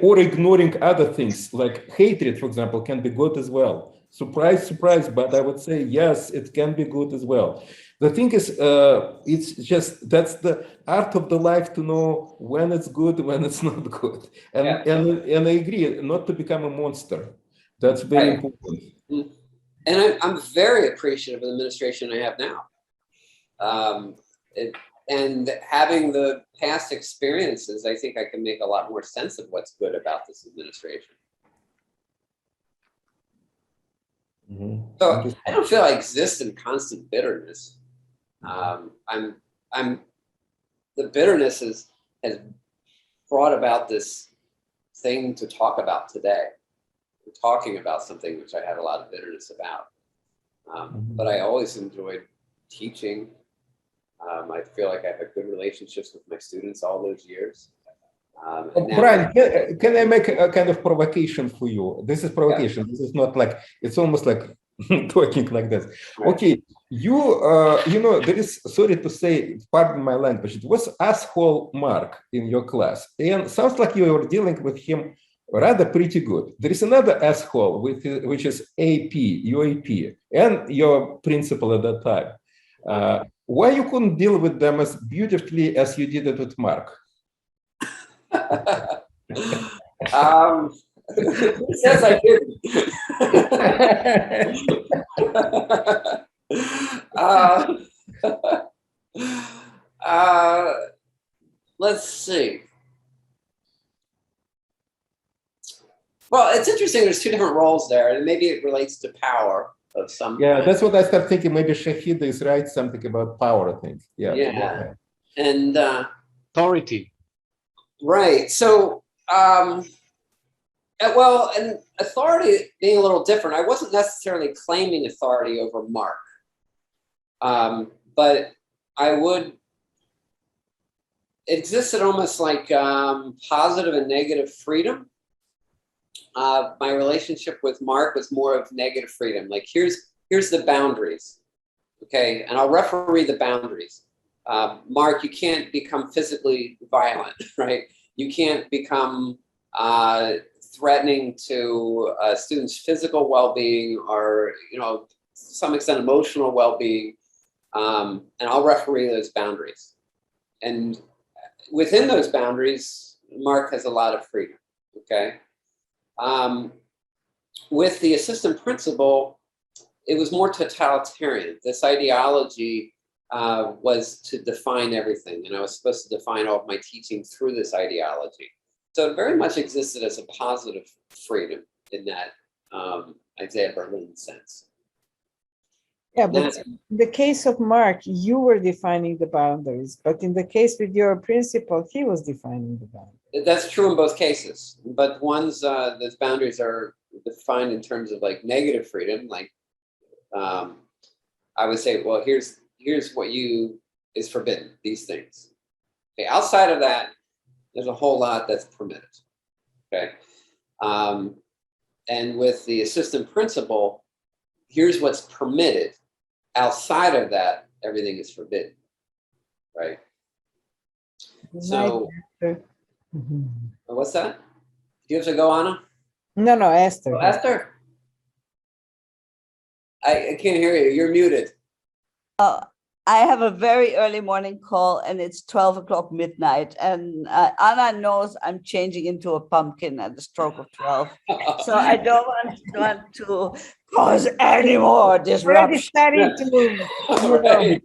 or ignoring other things like hatred, for example, can be good as well. Surprise, surprise, but I would say, yes, it can be good as well. The thing is, it's just, that's the art of the life to know when it's good, when it's not good. And I agree, not to become a monster. That's very important. And I'm very appreciative of the administration I have now. And having the past experiences, I think I can make a lot more sense of what's good about this administration. So I don't feel I exist in constant bitterness. The bitterness has brought about this thing to talk about today. We're talking about something which I had a lot of bitterness about. But I always enjoyed teaching. I feel like I have good relationships with my students all those years. Bryan, can I make a kind of provocation for you? This is provocation. This is not like, it's almost like talking like this. Okay, you know, there is, sorry to say, pardon my language, it was asshole Mark in your class. And sounds like you were dealing with him rather pretty good. There is another asshole, which is AP, your AP, and your principal at that time. Why you couldn't deal with them as beautifully as you did it with Mark? Who says I didn't? Let's see. Well, it's interesting. There's two different roles there, and maybe it relates to power of some. Yeah, that's what I start thinking. Maybe Shahid is right. Something about power, I think. Yeah. And authority. Right. So, well, and authority being a little different. I wasn't necessarily claiming authority over Mark, but I would. It existed almost like positive and negative freedom. My relationship with Mark was more of negative freedom. Like here's the boundaries, okay, and I'll referee the boundaries. Mark, you can't become physically violent, right? You can't become threatening to students' physical well-being or, you know, to some extent emotional well-being, and I'll referee those boundaries. And within those boundaries, Mark has a lot of freedom, okay? With the assistant principal, it was more totalitarian. This ideology was to define everything, and I was supposed to define all of my teaching through this ideology. So it very much existed as a positive freedom in that Isaiah Berlin sense. Yeah, but in the case of Mark, you were defining the boundaries, but in the case with your principal, he was defining the boundaries. That's true in both cases, but one's those boundaries are defined in terms of like negative freedom. Like I would say, well, here's what is forbidden, these things. Okay, outside of that, there's a whole lot that's permitted. Okay, and with the assistant principal, here's what's permitted. Outside of that, everything is forbidden. Right. So. What's that? Do you have to go, Anna? No, Esther. Oh, Esther? I can't hear you. You're muted. I have a very early morning call and it's 12 o'clock midnight. And Anna knows I'm changing into a pumpkin at the stroke of 12. So I don't want to cause any more Already disruption. starting to, Right.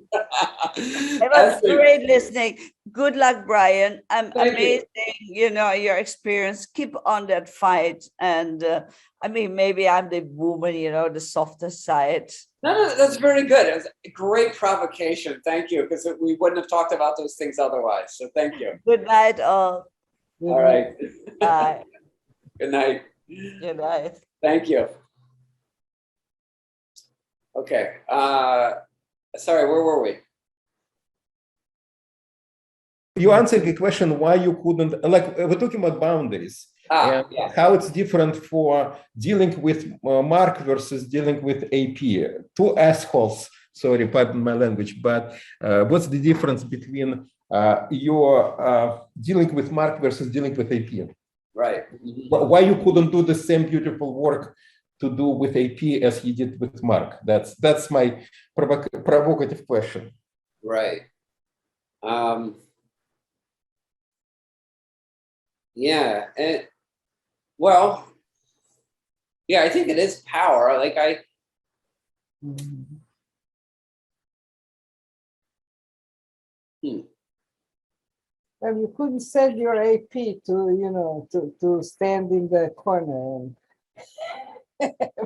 It was great listening. Good luck, Bryan. Amazing, your experience. Keep on that fight. And maybe I'm the woman, the softer side. No, that's very good. It was a great provocation. Thank you, because we wouldn't have talked about those things otherwise. So thank you. Good night, all. All right. Bye. Good night. Good night. Thank you. Okay. Sorry, where were we? You answered the question why you couldn't, like, we're talking about boundaries. And Yeah. how it's different for dealing with Mark versus dealing with AP. Two assholes, sorry, pardon my language, but what's the difference between your dealing with Mark versus dealing with AP? Right. Why you couldn't do the same beautiful work to do with AP as you did with Mark? That's my provocative question. Right. Yeah. Well, yeah, I think it is power. Like Well, you couldn't send your AP to stand in the corner,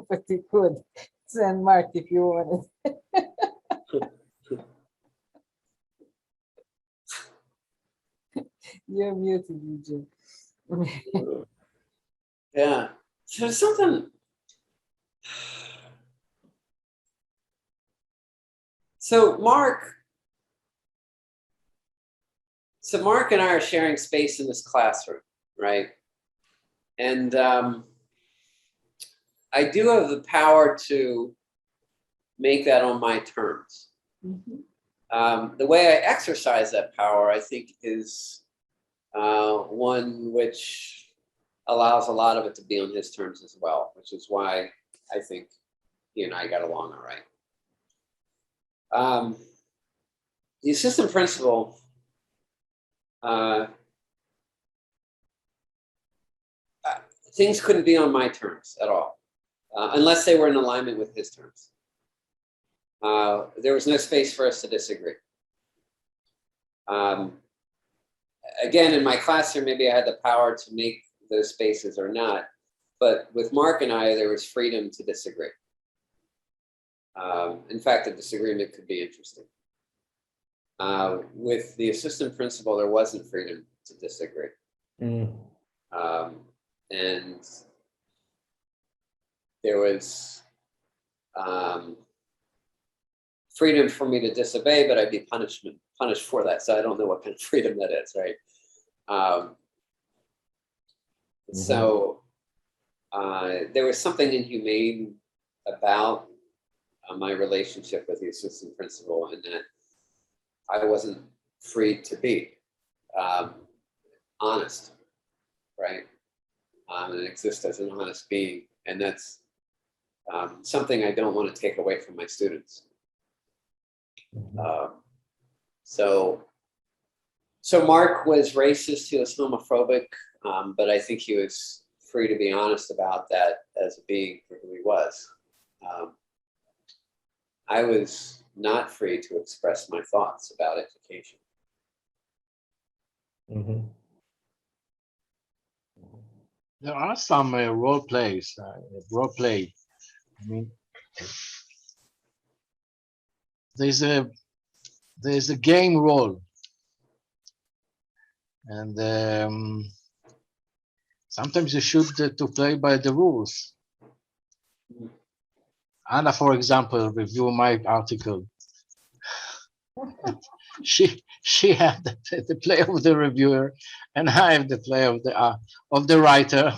but you could send Mark if you wanted. You're muted, Eugene. Yeah. So there's something. So Mark and I are sharing space in this classroom, right? And I do have the power to make that on my terms. Mm-hmm. The way I exercise that power, I think, is one which allows a lot of it to be on his terms as well, which is why I think he and I got along all right. The assistant principal things couldn't be on my terms at all, unless they were in alignment with his terms. There was no space for us to disagree. Again, in my classroom, maybe I had the power to make those spaces or not, but with Mark and I, there was freedom to disagree. In fact, the disagreement could be interesting. With the assistant principal, there wasn't freedom to disagree. And there was freedom for me to disobey, but I'd be punished for that. So I don't know what kind of freedom that is, right? So there was something inhumane about my relationship with the assistant principal, in that I wasn't free to be honest, right? And exist as an honest being. And that's something I don't want to take away from my students. So Mark was racist, he was homophobic, but I think he was free to be honest about that as a being for who he was. I was not free to express my thoughts about education. There are some role plays. Role play. I mean, there's a game role, and sometimes you should to play by the rules. Anna, for example, review my article. She had the play of the reviewer, and I have the play of the writer.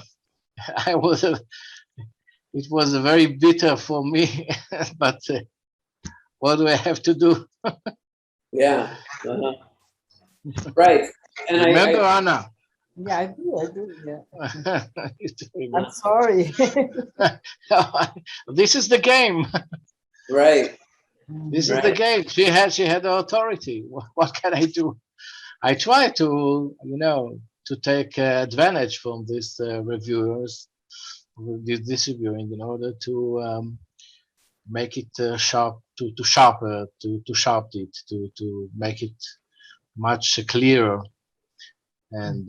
It was very bitter for me, but what do I have to do? Yeah. Right. And remember, Anna? Yeah, I do. Yeah. I'm sorry. This is the game. Right. This is the game. She had the authority. What can I do? I try to to take advantage from these reviewers, this reviewing, in order to make it sharp, to sharpen it, to make it much clearer, and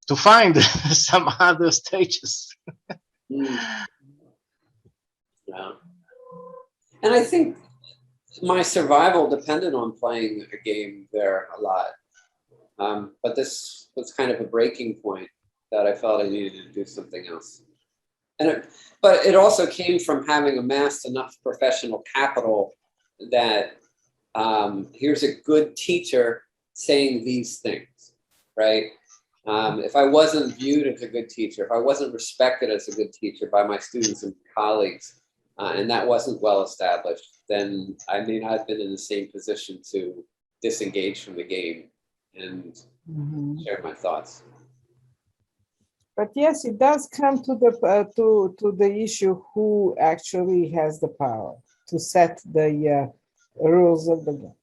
to find some other stages. Yeah. And I think my survival depended on playing a game there a lot. But this was kind of a breaking point that I felt I needed to do something else. But it also came from having amassed enough professional capital that here's a good teacher saying these things, right? If I wasn't viewed as a good teacher, if I wasn't respected as a good teacher by my students and colleagues, and that wasn't well established, then I may not have been in the same position to disengage from the game and share my thoughts. But yes, it does come to the issue who actually has the power to set the rules of the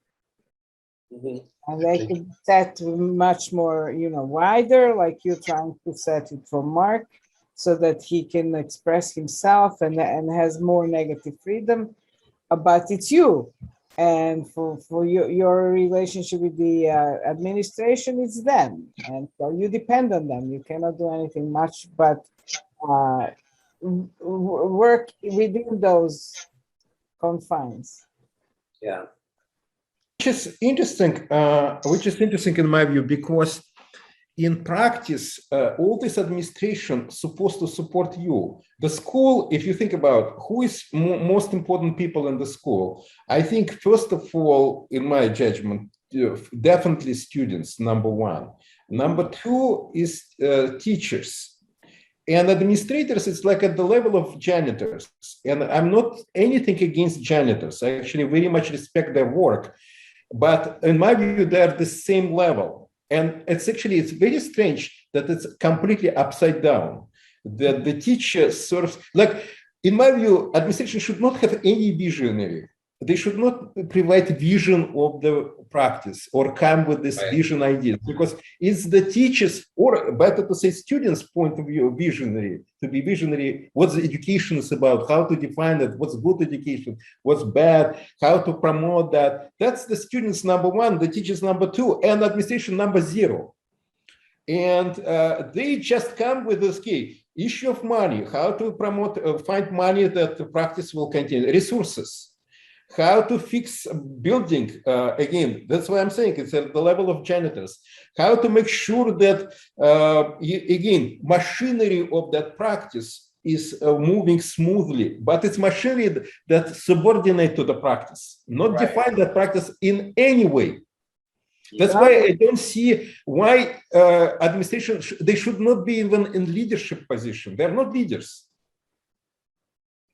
game. And they could set much more, wider, like you're trying to set it for Mark, so that he can express himself and has more negative freedom. But it's you. And for your relationship with the administration, it's them. And so you depend on them. You cannot do anything much but work within those confines. Yeah. Which is interesting in my view, because in practice, all this administration is supposed to support you. The school, if you think about who is most important people in the school, I think, first of all, in my judgment, definitely students, number one. Number two is teachers. And administrators, it's like at the level of janitors. And I'm not anything against janitors. I actually very much respect their work. But in my view, they're the same level. And it's very strange that it's completely upside down. That the teacher sort of, like, in my view, administration should not have any visionary. They should not provide vision of the practice or come with this vision ideas, because it's the teachers, or better to say students' point of view, visionary, to be visionary, what the education is about, how to define it, what's good education, what's bad, how to promote that. That's the students number one, the teachers number two, and administration number zero. And they just come with this key issue of money, how to promote, find money that the practice will continue, resources. How to fix building, again, that's why I'm saying it's at the level of janitors. How to make sure that, again, machinery of that practice is moving smoothly, but it's machinery that subordinate to the practice, not define that practice in any way. That's why I don't see why administration, they should not be even in leadership position. They're not leaders.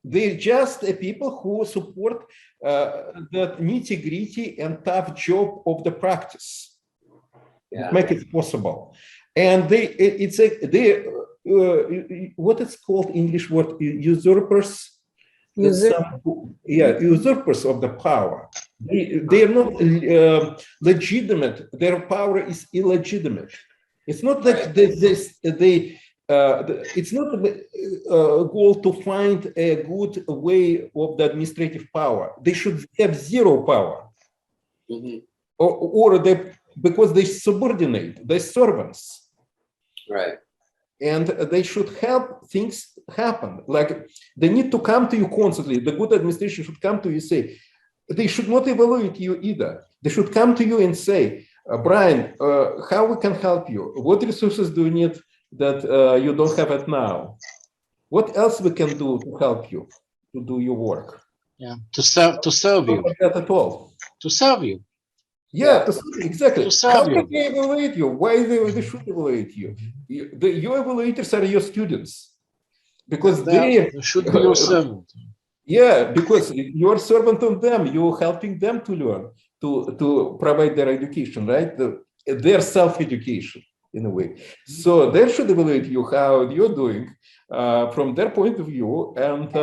They're just people who support the nitty-gritty and tough job of the practice, make it possible. And what it's called English word, usurpers. Usurpers of the power. They are not legitimate. Their power is illegitimate. It's not that it's not a goal to find a good way of the administrative power. They should have zero power, or because they subordinate, they're servants, right? And they should help things happen. Like they need to come to you constantly. The good administration should come to you and say, they should not evaluate you either. They should come to you and say, Bryan, how we can help you? What resources do you need that you don't have it now? What else we can do to help you to do your work? Yeah, to serve you. Not that at all. To serve you. Yeah, exactly. How you. can they evaluate you? Why they should evaluate you? Your evaluators are your students, because they should be your servant. Yeah, because you're a servant of them. You're helping them to learn, to provide their education, right? Their self-education in a way. So they should evaluate you how you're doing from their point of view, and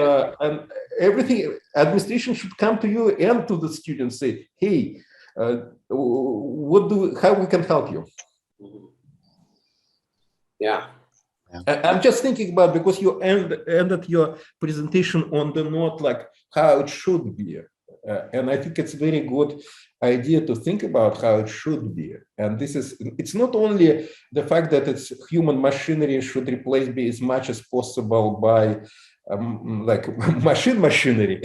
everything. Administration should come to you and to the students, say, hey, how we can help you. Yeah. I'm just thinking about, because you ended your presentation on the note like how it should be. And I think it's a very good idea to think about how it should be. And it's not only the fact that it's human machinery should replace me as much as possible by like machinery,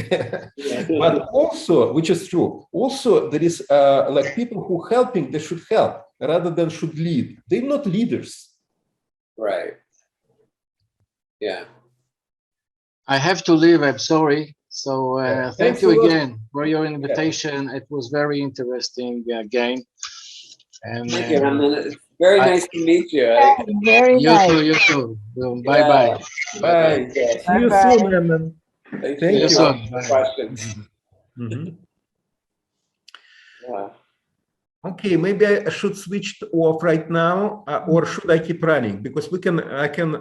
but also, which is true, also there is like people who helping, they should help rather than should lead. They're not leaders. Right. Yeah. I have to leave, I'm sorry. So thank you again for your invitation. It was very interesting again. And thank you, Ramon. Very nice to meet you. Very nice. You too. Bye-bye. Bye. See you soon, Ramon. Thank See you soon. for questions. Yeah. Okay, maybe I should switch off right now, or should I keep running? Because I can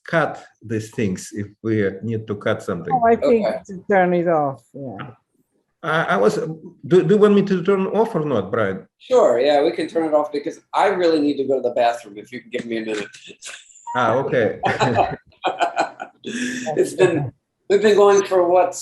cut these things if we need to cut something. Oh, I think to turn it off. Yeah. Do you want me to turn off or not, Brian? Sure. Yeah, we can turn it off because I really need to go to the bathroom. If you can give me a minute. Okay. We've been going for what?